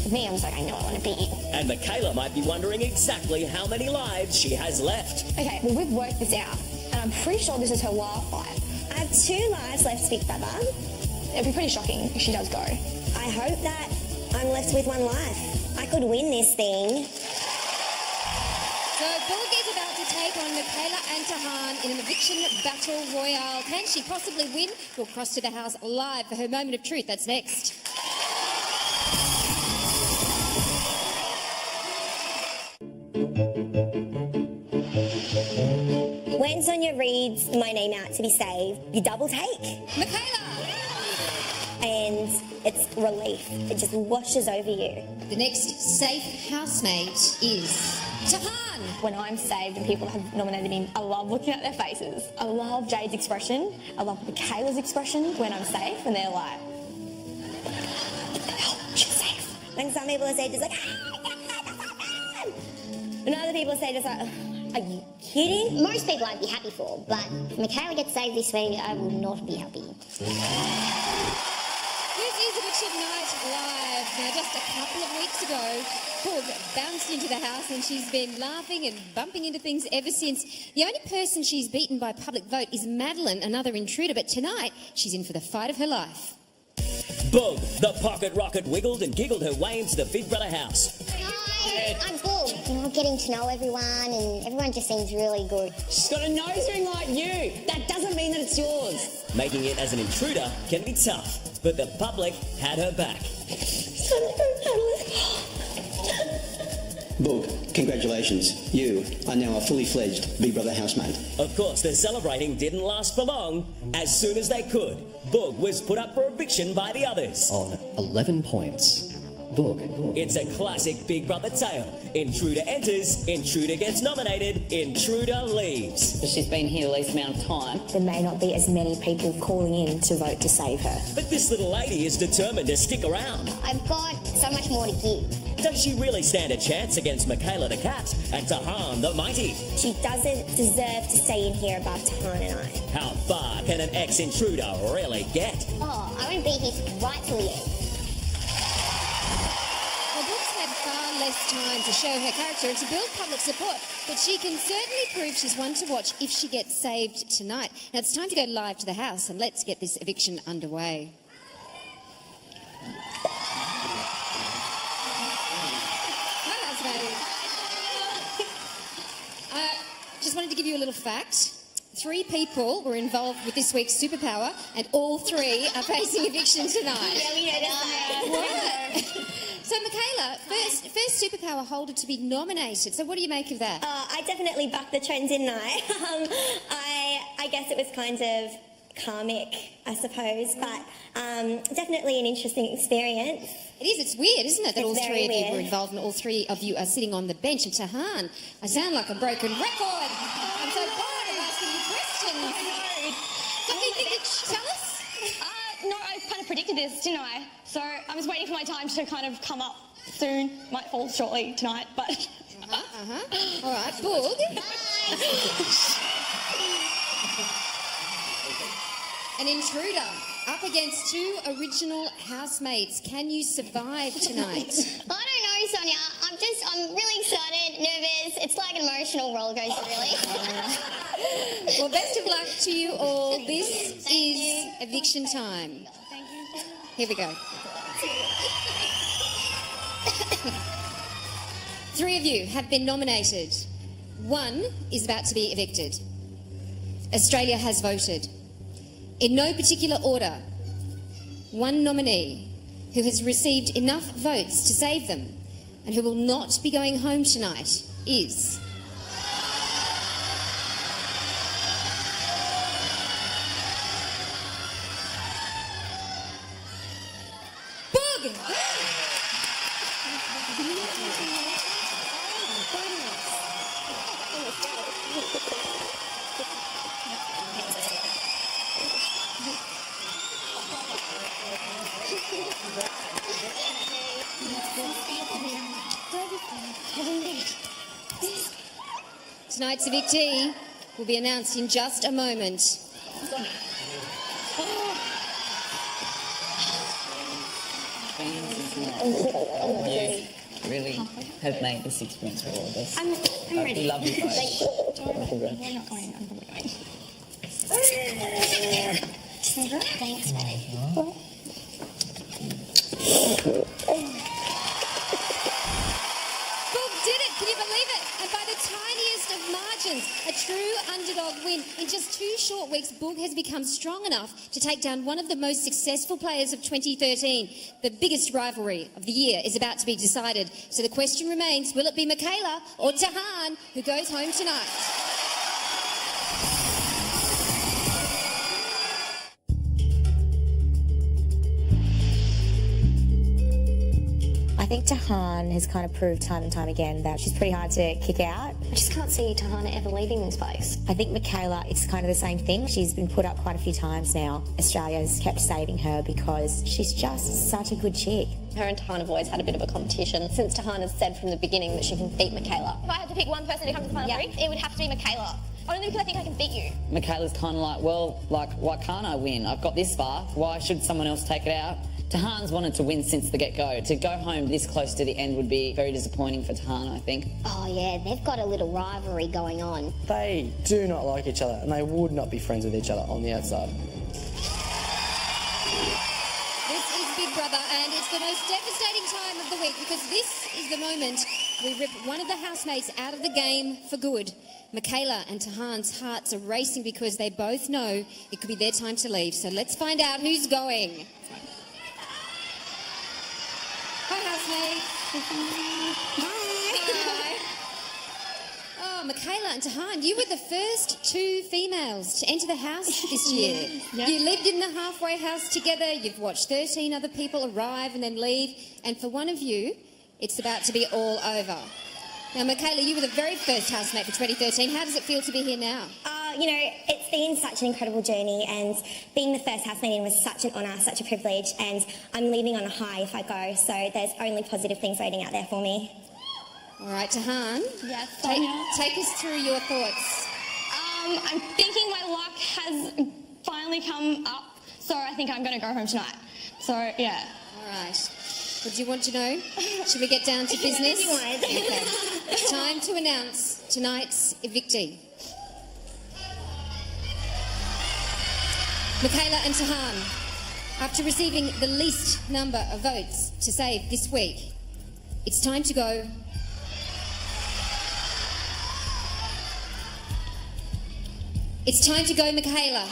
S14: With me, I'm just like, I know I want to beat you.
S8: And Michaela might be wondering exactly how many lives she has left.
S14: Okay, well, we've worked this out, and I'm pretty sure this is her last fight.
S4: I have 2 lives left, Big Brother.
S14: It'd be pretty shocking if she does go.
S4: I hope that I'm left with 1 life. I could win this thing.
S7: So Boog is about to take on Michaela and Tahan in an eviction battle royale. Can she possibly win? We'll cross to the house live for her moment of truth. That's next.
S4: When Sonia reads my name out to be saved, you double take.
S7: Michaela!
S4: And it's relief. It just washes over you.
S7: The next safe housemate is Tahan.
S14: When I'm saved and people have nominated me, I love looking at their faces. I love Jade's expression. I love Michaela's expression when I'm safe, and they're like, "Oh, she's safe."
S4: When some people say just like, and other people say just like, are you kidding?
S12: Most people I'd be happy for, but if Michaela gets saved this week, I will not be happy.
S7: This is Eviction Night Live. Now, just a couple of weeks ago, Boog bounced into the house and she's been laughing and bumping into things ever since. The only person she's beaten by public vote is Madeline, another intruder, but tonight she's in for the fight of her life.
S8: Boog, the pocket rocket, wiggled and giggled her way into the Big Brother house.
S12: Hi, I'm Bull. getting to know everyone, and everyone just seems really good.
S1: She's got a nose ring like you. That doesn't mean that it's yours.
S8: Making it as an intruder can be tough, but the public had her back.
S17: Boog, congratulations. You are now a fully fledged Big Brother housemate.
S8: Of course, the celebrating didn't last for long. As soon as they could, Boog was put up for eviction by the others.
S16: On 11 points. Boog.
S8: It's a classic Big Brother tale. Intruder enters, intruder gets nominated, intruder leaves.
S1: She's been here the least amount of time.
S15: There may not be as many people calling in to vote to save her.
S8: But this little lady is determined to stick around.
S12: I've got so much more to give.
S8: Does she really stand a chance against Michaela the Cat and Tahan the Mighty?
S4: She doesn't deserve to stay in here above Tahan and I.
S8: How far can an ex-intruder really get?
S12: Oh, I won't be here right till the end.
S7: Well, Boog's had far less time to show her character and to build public support, but she can certainly prove she's one to watch if she gets saved tonight. Now it's time to go live to the house and let's get this eviction underway. Just wanted to give you a little fact. 3 people were involved with this week's superpower, and all 3 are facing eviction tonight.
S4: Yeah, we noticed that.
S7: What? So, Michaela, first superpower holder to be nominated. So, what do you make of that?
S4: I definitely bucked the trend, didn't I? I guess it was kind of karmic, I suppose, but definitely an interesting experience.
S7: It is. It's weird, isn't it, that all 3 of you were
S4: weird.
S7: involved and all 3 of you are sitting on the bench. And Tahan, I sound like a broken record. I'm so bored of asking you questions. Tell us.
S10: No, I kind of predicted this, didn't I? So I was waiting for my time to kind of come up soon. Might fall shortly tonight, but...
S7: All right, Boog. An intruder up against 2 original housemates. Can you survive tonight?
S12: I don't know, Sonia. I'm really excited, nervous. It's like an emotional roller coaster, really.
S7: Well, best of luck to you all. This is eviction time. Here we go. 3 of you have been nominated. 1 is about to be evicted. Australia has voted. In no particular order, 1 nominee who has received enough votes to save them and who will not be going home tonight is... Boog! Tonight's evictee will be announced in just a moment.
S1: You really have made this experience for all of us.
S10: I'm ready.
S1: We love you both.
S10: We're not going. I'm probably going.
S12: Thanks, buddy.
S7: Boog did it! Can you believe it? And by the tiniest of margins, a true underdog win. In just 2 short weeks, Boog has become strong enough to take down one of the most successful players of 2013. The biggest rivalry of the year is about to be decided. So the question remains, will it be Michaela or Tahan who goes home tonight?
S15: I think Tahan has kind of proved time and time again that she's pretty hard to kick out.
S3: I just can't see Tahana ever leaving this place.
S15: I think Michaela, it's kind of the same thing. She's been put up quite a few times now. Australia's kept saving her because she's just such a good chick.
S3: Her and Tahana have always had a bit of a competition since Tahana's said from the beginning that she can beat Michaela.
S10: If I had to pick one person to come to the final 3, it would have to be Michaela. Only because I think I can beat you.
S1: Michaela's kind of like, well, why can't I win? I've got this far. Why should someone else take it out? Tahan's wanted to win since the get-go. To go home this close to the end would be very disappointing for Tahan, I think.
S12: Oh, yeah, they've got a little rivalry going on.
S13: They do not like each other, and they would not be friends with each other on the outside.
S7: This is Big Brother, and it's the most devastating time of the week because this is the moment we rip one of the housemates out of the game for good. Michaela and Tahan's hearts are racing because they both know it could be their time to leave. So let's find out who's going. Hi, housemates. Hi. Oh, Michaela and Tahan, you were the first two females to enter the house this year.
S10: Yeah.
S7: You lived in the halfway house together. You've watched 13 other people arrive and then leave. And for one of you, it's about to be all over. Now, Michaela, you were the very first housemate for 2013. How does it feel to be here now?
S4: It's been such an incredible journey, and being the first housemate in was such an honour, such a privilege, and I'm leaving on a high if I go, so there's only positive things waiting out there for me.
S7: All right, Tahan.
S10: Yes,
S7: take us through your thoughts.
S10: I'm thinking my luck has finally come up, so I think I'm going to go home tonight. So, yeah.
S7: All right. What do you want to know? Should we get down to business? Okay. It's time to announce tonight's evictee. Michaela and Tahan, after receiving the least number of votes to save this week, it's time to go. It's time to go, Michaela.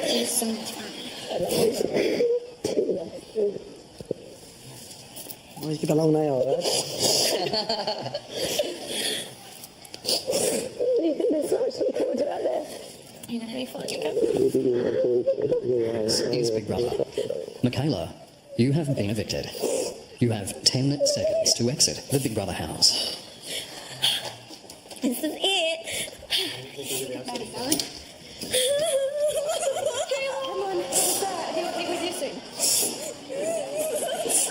S4: It's so much fun.
S13: Always get a long nail, right?
S14: There's so much to look forward to out there. You know, really fun.
S16: Here's Big Brother. Michaela, you have been evicted. You have 10 seconds to exit the Big Brother house.
S4: This is it.
S14: Come on, he'll be with you soon.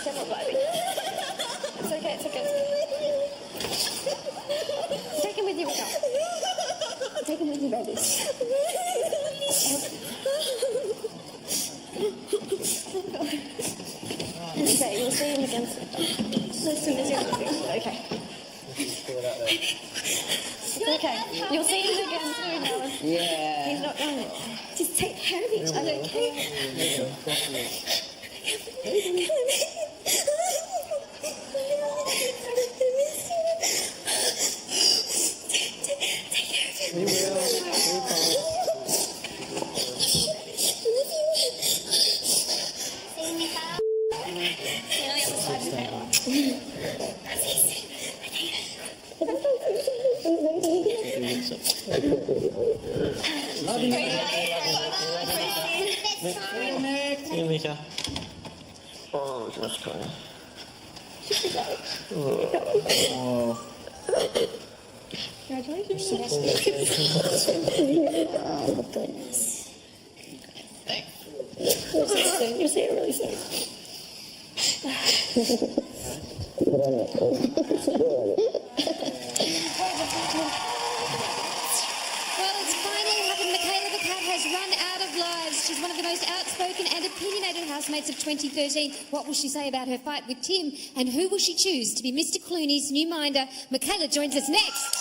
S14: Come on, baby. It's okay, it's okay. Take him with you, Michael. Take him with you, baby. Okay, you'll see him again. As soon as you're okay. It's okay. You'll see him again soon, Alan.
S1: Yeah.
S14: He's not done it. Just take care of each other, okay?
S5: Here, Mika. Oh, just crying. Oh.
S14: Congratulations.
S4: Oh, goodness.
S14: You'll see it soon. You'll see it really soon.
S7: Well, it's finally happened. Michaela the Cat has run out of lives. She's one of the most outspoken and opinionated housemates of 2013. What will she say about her fight with Tim? And who will she choose to be Mr. Clooney's new minder? Michaela joins us next.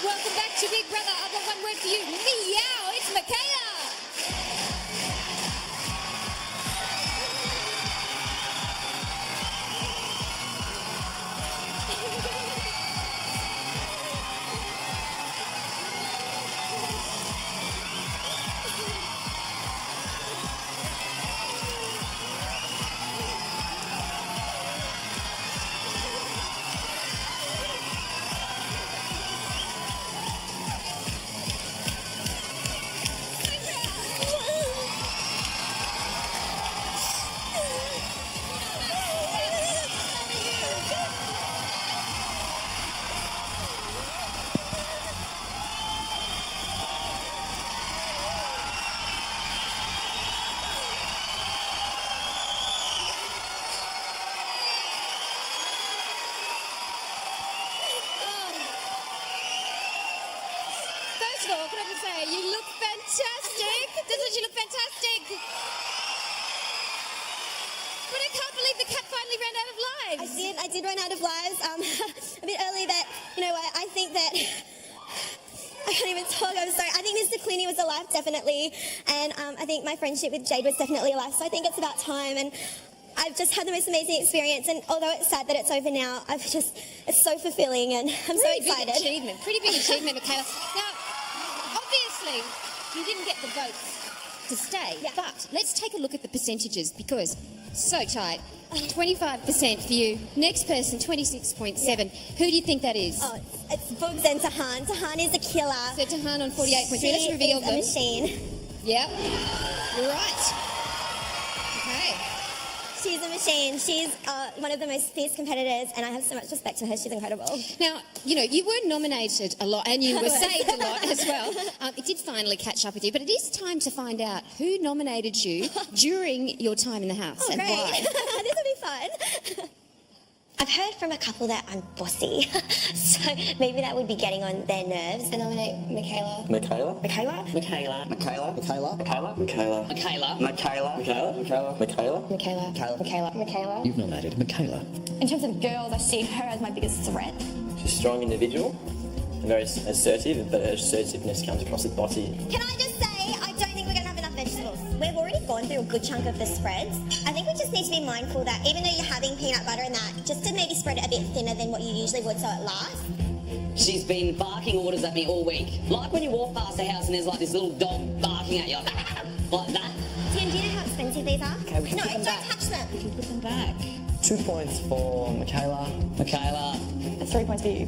S7: Welcome back to Big Brother. I've got one word for you. Meow. It's Michaela. all, can I just say, you look fantastic. Doesn't she look fantastic? But I can't believe the cat finally ran out of lives.
S4: I did run out of lives a bit early, but you know what, I think that... I can't even talk, I'm sorry. I think Mr. Clooney was alive, definitely, and I think my friendship with Jade was definitely alive, so I think it's about time, and I've just had the most amazing experience, and although it's sad that it's over now, it's so fulfilling, and I'm so excited.
S7: Pretty big achievement, Michaela. Now, obviously, you didn't get the votes to stay, but let's take a look at the percentages, because so tight. 25% for you. Next person, 26.7. Who do you think that is?
S4: Oh, it's Bugs and Tahan. Tahan is a killer.
S7: So Tahan on 48.3. Let's reveal them.
S4: She's a machine.
S7: Yep. You're right. Okay.
S4: She's a machine. She's one of the most fierce competitors, and I have so much respect for her. She's incredible.
S7: Now, you know, you were nominated a lot, and you were saved a lot as well. It did finally catch up with you, but it is time to find out who nominated you during your time in the house and
S4: great.
S7: why.
S4: This will be fun. I've heard from a couple that I'm bossy, so maybe that would be getting on their nerves. I nominate Michaela.
S5: Michaela?
S4: Michaela?
S5: Michaela.
S17: Michaela.
S5: Michaela.
S17: Michaela.
S5: Michaela.
S1: Michaela.
S17: Michaela.
S5: Michaela.
S17: Michaela.
S5: Michaela.
S4: Michaela.
S10: Michaela. Michaela.
S16: You've nominated Michaela.
S10: In terms of girls, I see her as my biggest threat.
S5: She's a strong individual, and very assertive, but her assertiveness comes across as bossy.
S4: Can I just say, I don't think we're going to have enough vegetables. We've already gone through a good chunk of the spreads. I think we just need to be mindful that even though you're having peanut butter and that, just to maybe spread it a bit thinner than what you usually would so it lasts.
S1: She's been barking orders at me all week. Like when you walk past a house and there's like this little dog barking at you. Like that.
S4: Tim, do you know how expensive these are?
S13: Okay, we can
S4: no,
S13: put them
S4: don't
S13: back.
S4: touch them.
S1: We can put them back.
S13: 2 points for Michaela.
S1: Michaela.
S10: 3 points for you.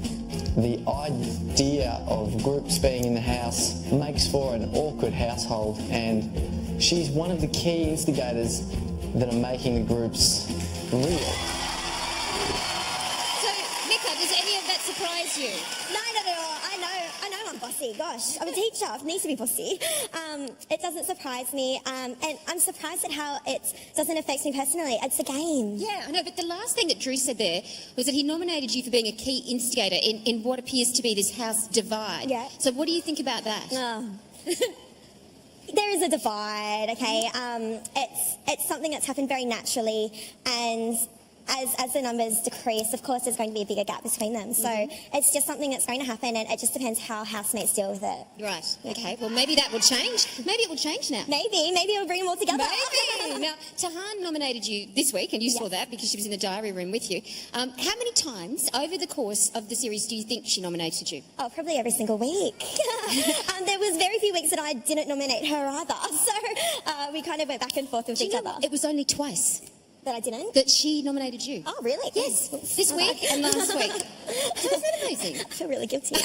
S13: The idea of groups being in the house makes for an awkward household, and she's one of the key instigators that are making the groups real.
S7: So, Mika, does any of that surprise you?
S4: No, not at all. I know I'm bossy. Gosh, I'm a teacher. I need to be bossy. It doesn't surprise me, and I'm surprised at how it doesn't affect me personally. It's a game.
S7: Yeah, I know, but the last thing that Drew said there was that he nominated you for being a key instigator in what appears to be this house divide.
S4: Yeah.
S7: So what do you think about that?
S4: Oh. There is a divide, okay? It's something that's happened very naturally, and as the numbers decrease, of course, there's going to be a bigger gap between them. So it's just something that's going to happen, and it just depends how housemates deal with it.
S7: Right. Okay. Well, maybe that will change. Maybe it will change now.
S4: Maybe it'll bring them all together.
S7: Maybe. Now, Tahan nominated you this week, and you saw that because she was in the diary room with you. How many times over the course of the series do you think she nominated you?
S4: Oh, probably every single week. There was very few weeks that I didn't nominate her either. So we kind of went back and forth with each other.
S7: It was only twice.
S4: That I didn't?
S7: That she nominated you.
S4: Oh, really?
S7: Yes. This week and last week. So isn't that amazing?
S4: I feel really guilty.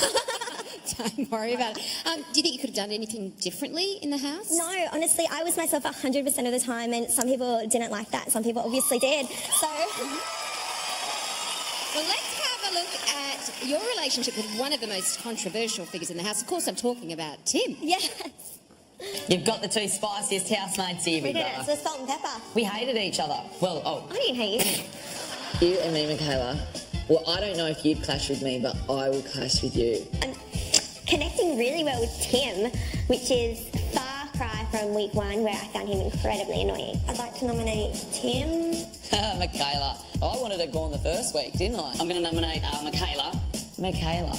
S7: Don't worry about it. Do you think you could have done anything differently in the house?
S4: No, honestly, I was myself 100% of the time, and some people didn't like that. Some people obviously did. So...
S7: Well, let's have a look at your relationship with one of the most controversial figures in the house. Of course, I'm talking about Tim.
S4: Yes.
S1: You've got the two spiciest housemates here,
S4: We
S1: Big
S4: did it.
S1: Brother.
S4: It's the salt and pepper.
S1: We hated each other. Well,
S4: I didn't hate you.
S1: You and me, Michaela. Well, I don't know if you'd clash with me, but I will clash with you.
S4: I'm connecting really well with Tim, which is far cry from week one, where I found him incredibly annoying. I'd like to nominate Tim.
S1: Michaela. I wanted to go on the first week, didn't I? I'm going to nominate Michaela. Michaela.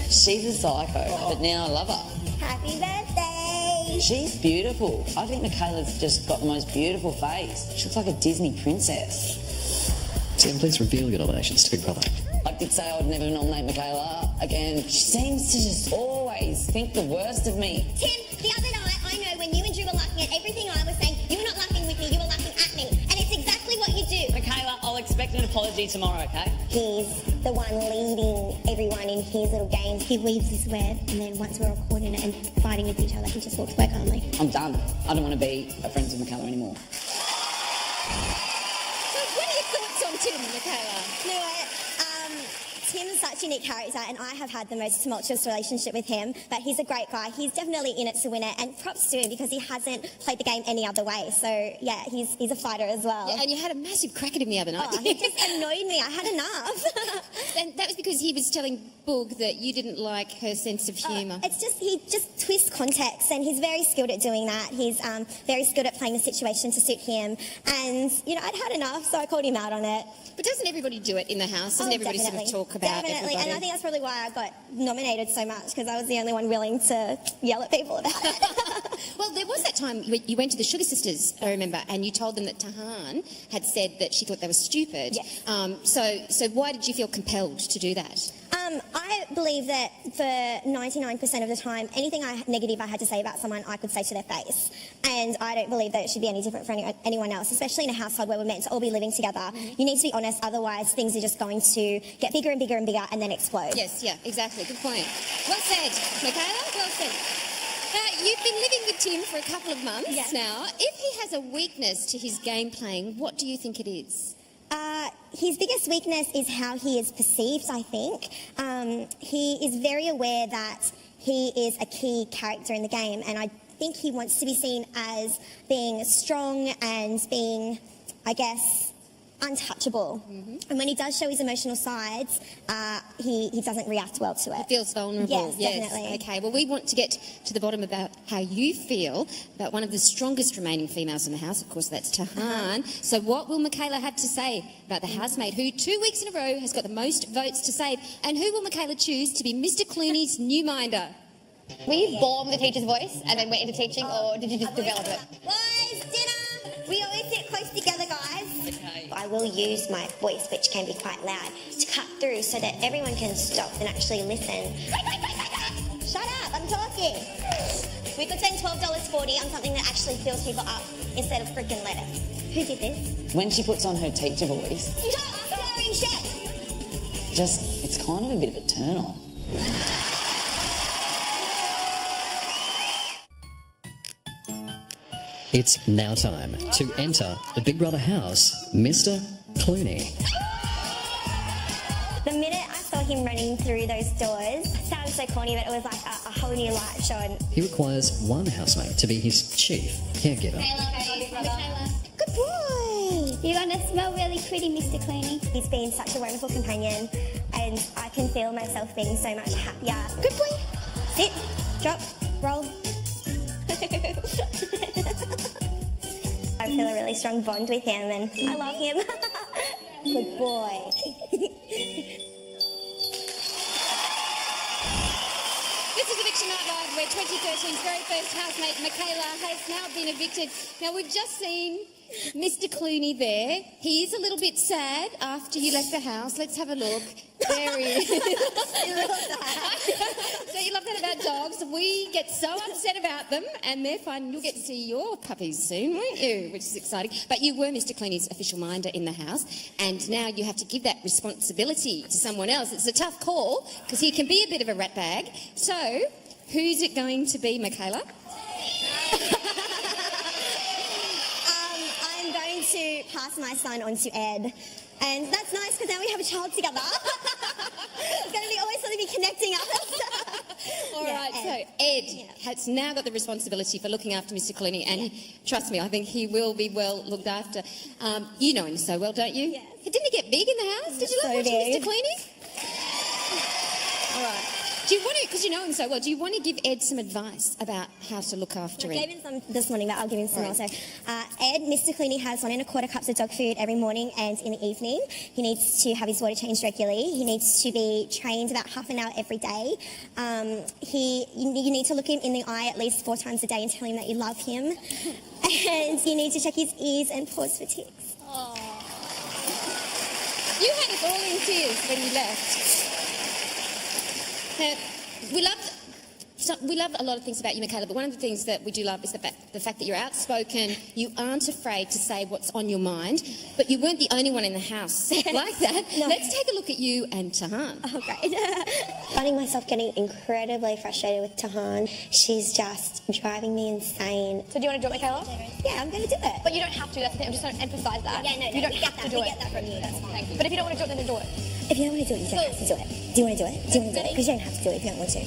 S1: She's a psycho, but now I love her.
S4: Happy birthday.
S1: She's beautiful. I think Michaela's just got the most beautiful face. She looks like a Disney princess.
S16: Tim, please reveal your nominations to Big Brother.
S1: I did say I would never nominate Michaela again. She seems to just always think the worst of me.
S4: Tim, the other night, I know when you and Drew were laughing at everything I was saying, you were not laughing with me, you were laughing at me. And it's exactly what you do.
S1: Michaela, I'll expect an apology tomorrow, okay?
S4: He's the one leading everyone in his little games. He weaves his web, and then once we're all caught in it and fighting with each other, he just walks away calmly.
S1: I'm done. I don't want to be friends with Michaela anymore.
S7: So what are your thoughts on Tim, Michaela?
S4: You know what? Tim's such a unique character, and I have had the most tumultuous relationship with him, but he's a great guy. He's definitely in it to win it, and props to him because he hasn't played the game any other way. So, yeah, he's a fighter as well.
S7: Yeah, and you had a massive crack at him the other night.
S4: Oh, he just annoyed me. I had enough.
S7: And that was because he was telling Boog that you didn't like her sense of humour.
S4: It's just, he just twists context, and he's very skilled at doing that. He's very skilled at playing the situation to suit him. And, you know, I'd had enough, so I called him out on it.
S7: But doesn't everybody do it in the house? Doesn't everybody sort of talk about
S4: Definitely,
S7: everybody?
S4: and I think that's probably why I got nominated so much, because I was the only one willing to yell at people about it.
S7: Well, there was that time you went to the Sugar Sisters, I remember, and you told them that Tahan had said that she thought they were stupid.
S4: Yes.
S7: So why did you feel compelled to do that?
S4: I believe that for 99% of the time, anything negative I had to say about someone, I could say to their face. And I don't believe that it should be any different for anyone else, especially in a household where we're meant to all be living together. You need to be honest, otherwise things are just going to get bigger and bigger and bigger and then explode.
S7: Yes, yeah, exactly. Good point. Well said, Michaela. Well said. You've been living with Tim for a couple of months now. If he has a weakness to his game playing, what do you think it is?
S4: His biggest weakness is how he is perceived, I think. He is very aware that he is a key character in the game, and I think he wants to be seen as being strong and being, I guess, untouchable. And when he does show his emotional sides, he doesn't react well to it.
S7: He feels vulnerable.
S4: Yes, definitely.
S7: Okay, well, we want to get to the bottom about how you feel about one of the strongest remaining females in the house. Of course, that's Tahan. So what will Michaela have to say about the housemate who 2 weeks in a row has got the most votes to save? And who will Michaela choose to be Mr. Clooney's new minder?
S3: Were you born with a teacher's voice and then went into teaching, or did you just develop it?
S4: Boys, dinner! We always sit close together, guys.
S12: I will use my voice, which can be quite loud, to cut through so that everyone can stop and actually listen.
S4: Shut up, I'm talking. We could spend $12.40 on something that actually fills people up instead of freaking lettuce. Who did this?
S1: When she puts on her teacher voice,
S4: You don't ask her in chef.
S1: it's kind of a bit of a turn on.
S16: It's now time to enter the Big Brother house, Mr. Clooney.
S4: The minute I saw him running through those doors, it sounded so corny, but it was like a whole new light show.
S16: He requires one housemate to be his chief caregiver.
S4: Good boy!
S11: You're going to smell really pretty, Mr. Clooney.
S4: He's been such a wonderful companion, and I can feel myself being so much happier. Good boy! Sit, drop, roll. I feel a really strong bond with him, and I love him. Good boy.
S7: This is Eviction Night Live, where 2013's very first housemate, Michaela, has now been evicted. Now, we've just seen Mr. Clooney there. He is a little bit sad after you left the house. Let's have a look. There he is. So you love that about dogs. We get so upset about them, and they're fine. You'll get to see your puppies soon, won't you? Which is exciting. But you were Mr. Clooney's official minder in the house, and now you have to give that responsibility to someone else. It's a tough call, because he can be a bit of a ratbag. So, who's it going to be, Michaela?
S4: I'm going to pass my son on to Ed. And that's nice, because now we have a child together. It's going to be always something to be connecting us.
S7: All right, so Ed has now got the responsibility for looking after Mr. Clooney, and trust me, I think he will be well looked after. You know him so well, don't you?
S4: Yes.
S7: Didn't he get big in the house? Did you love watching Mr. Clooney? All right. Do you want to, because you know him so well, do you want to give Ed some advice about how to look after
S4: I
S7: him?
S4: gave him some this morning, but I'll give him some also. Ed, Mr. Clooney has 1 1/4 cups of dog food every morning and in the evening. He needs to have his water changed regularly. He needs to be trained about half an hour every day. You need to look him in the eye at least 4 times a day and tell him that you love him. And you need to check his ears and paws for ticks.
S7: Aww. You had us all in tears when you left. We love a lot of things about you, Michaela, but one of the things that we do love is the fact that you're outspoken, you aren't afraid to say what's on your mind, but you weren't the only one in the house like that.
S4: No.
S7: Let's take a look at you and Tahan.
S4: Oh, great.
S12: Finding myself getting incredibly frustrated with Tahan. She's just driving me insane.
S3: So do you want to do it, Michaela?
S4: Yeah, I'm going to do it.
S3: But you don't have to. That's the thing. I'm just going to emphasise that.
S4: Yeah, no,
S3: you don't
S4: we
S3: have
S4: get
S3: to
S4: that.
S3: do
S4: We
S3: it.
S4: get that from you. That's fine.
S3: Thank you. But if you don't want to do it, then don't do it.
S4: If you don't want to do it, you don't have to do it. Do you want to do it? Do you want to do it? Because you don't have to do it if you don't want to.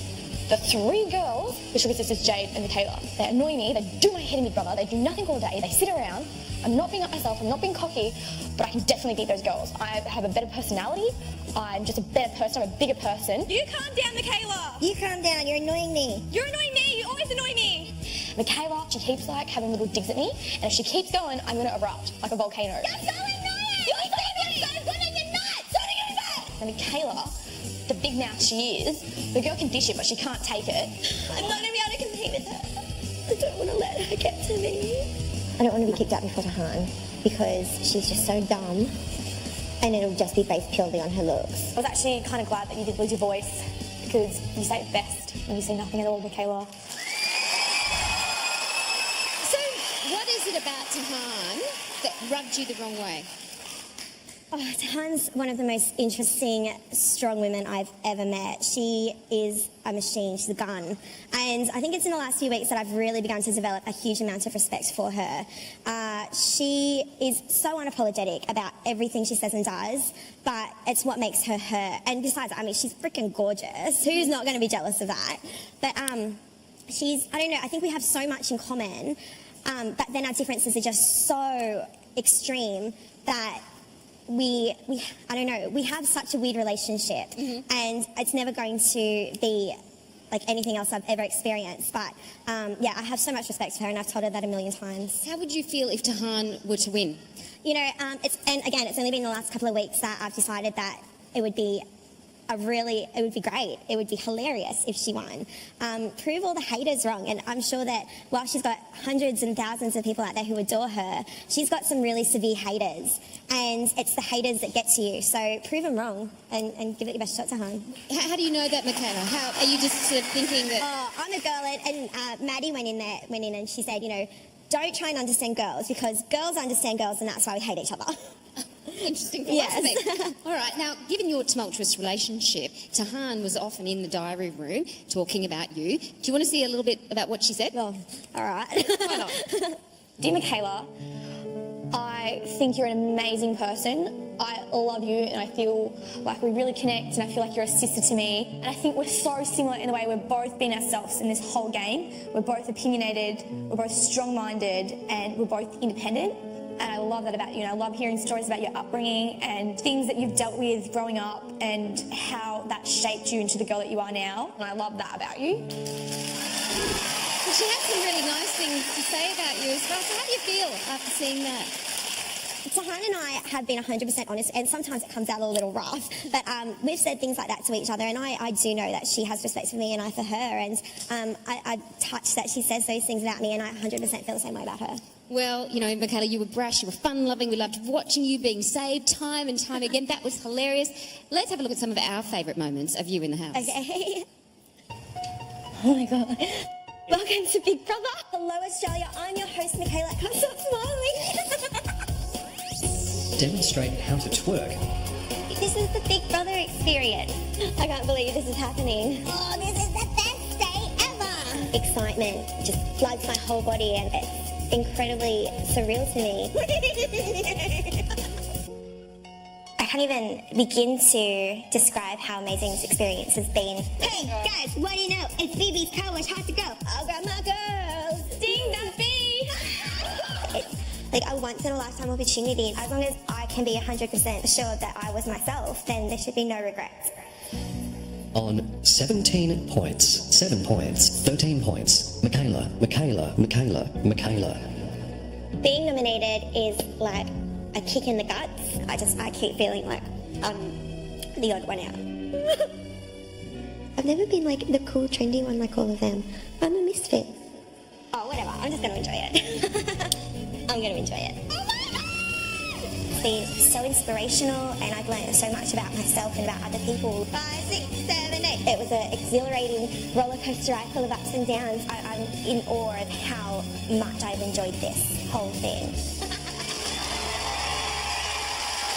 S3: The 3 girls, the Sugar Sisters, Jade and Michaela, they annoy me, they do my head in, Big Brother, they do nothing all day, they sit around,
S14: I'm not being up myself, I'm not being cocky, but I can definitely beat those girls. I have a better personality, I'm just a better person, I'm a bigger person.
S4: You calm down, Michaela. You calm down. You're annoying me.
S14: You're annoying me, you always annoy me. Michaela, she keeps like having little digs at me, and if she keeps going, I'm gonna erupt like a volcano.
S4: You're so annoying. You're so good and you're nuts. What are you about?
S14: And Michaela, the big mouth she is, the girl can dish it, but she can't take it.
S4: I'm not going to be able to compete with her. I don't want to let her get to me.
S15: I don't want to be kicked out before Tahan because she's just so dumb and it'll just be based purely on her looks.
S14: I was actually kind of glad that you did lose your voice because you say it best when you say nothing at all, Michaela.
S7: So, what is it about Tahan that rubbed you the wrong way?
S4: Oh, Tahan's one of the most interesting, strong women I've ever met. She is a machine, she's a gun. And I think it's in the last few weeks that I've really begun to develop a huge amount of respect for her. She is so unapologetic about everything she says and does, but it's what makes her her. And besides, I mean, she's freaking gorgeous. Who's not going to be jealous of that? But she's, I don't know, I think we have so much in common, but then our differences are just so extreme that we I don't know, we have such a weird relationship, and it's never going to be like anything else I've ever experienced. But yeah, I have so much respect for her, and I've told her that a million times.
S7: How would you feel if Tahan were to win?
S4: You know, it's only been the last couple of weeks that I've decided that it would be great. It would be hilarious if she won. Prove all the haters wrong. And I'm sure that while she's got hundreds and thousands of people out there who adore her, she's got some really severe haters. And it's the haters that get to you. So prove them wrong and give it your best shot, Tahan.
S7: How do you know that, Michaela? How are you just sort of thinking that?
S4: Oh, I'm a girl, and Maddie went in and she said, you know, don't try and understand girls because girls understand girls, and that's why we hate each other.
S7: Interesting philosophy.
S4: Yes.
S7: All right, now, given your tumultuous relationship, Tahan was often in the diary room talking about you. Do you want to see a little bit about what she said?
S4: Oh, all right.
S7: Why not?
S14: Dear Michaela, I think you're an amazing person. I love you and I feel like we really connect and I feel like you're a sister to me. And I think we're so similar in the way we've both been ourselves in this whole game. We're both opinionated, we're both strong-minded, and we're both independent. And I love that about you, and I love hearing stories about your upbringing and things that you've dealt with growing up and how that shaped you into the girl that you are now. And I love that about you.
S7: Well, she had some really nice things to say about you as well. So how do you feel after seeing that?
S4: Tahan and I have been 100% honest, and sometimes it comes out a little rough, but we've said things like that to each other, and I do know that she has respect for me and I for her, and I'm touched that she says those things about me, and I 100% feel the same way about her.
S7: Well, you know, Michaela, you were brash, you were fun-loving, we loved watching you being saved time and time again. That was hilarious. Let's have a look at some of our favourite moments of you in the house.
S4: Okay. Oh my God. Welcome to Big Brother. Hello, Australia. I'm your host, Michaela. I can't stop smiling.
S16: Demonstrate how to twerk.
S4: This is the Big Brother experience. I can't believe this is happening. Oh, this is the best day ever. Excitement just floods my whole body, and it's incredibly surreal to me. I can't even begin to describe how amazing this experience has been. Hey, guys, what do you know? It's BB's car wash. How's to go? I'll grab my girls. Ding that bee. It's like a once-in-a-lifetime opportunity. As long as I can be 100% sure that I was myself, then there should be no regrets.
S16: On 17 points, 7 points, 13 points, Michaela.
S4: Being nominated is like a kick in the guts. I keep feeling like I'm the odd one out. I've never been like the cool, trendy one like all of them. I'm a misfit. Oh, whatever. I'm just going to enjoy it. I'm going to enjoy it. It's been so inspirational, and I've learned so much about myself and about other people. 5, 6, 7, 8. It was an exhilarating roller coaster ride full of ups and downs. I'm in awe of how much I've enjoyed this whole thing.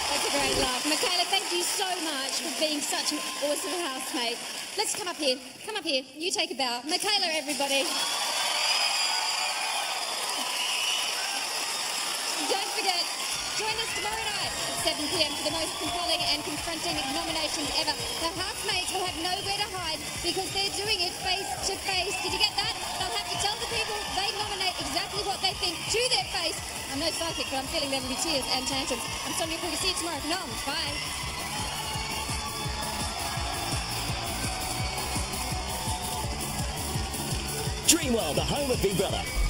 S7: That's a great laugh. Michaela, thank you so much for being such an awesome housemate. Let's come up here. Come up here. You take a bow. Michaela, everybody. Don't forget, join us tomorrow night at 7 p.m. for the most compelling and confronting nominations ever. The housemates will have nowhere to hide because they're doing it face to face. Did you get that? They'll have to tell the people they nominate exactly what they think to their face, and no psychic, but I'm feeling there will be tears and tantrums. I'm Sonia Kruger. See you tomorrow for Noms. Bye.
S8: Dreamworld, the home of Big Brother.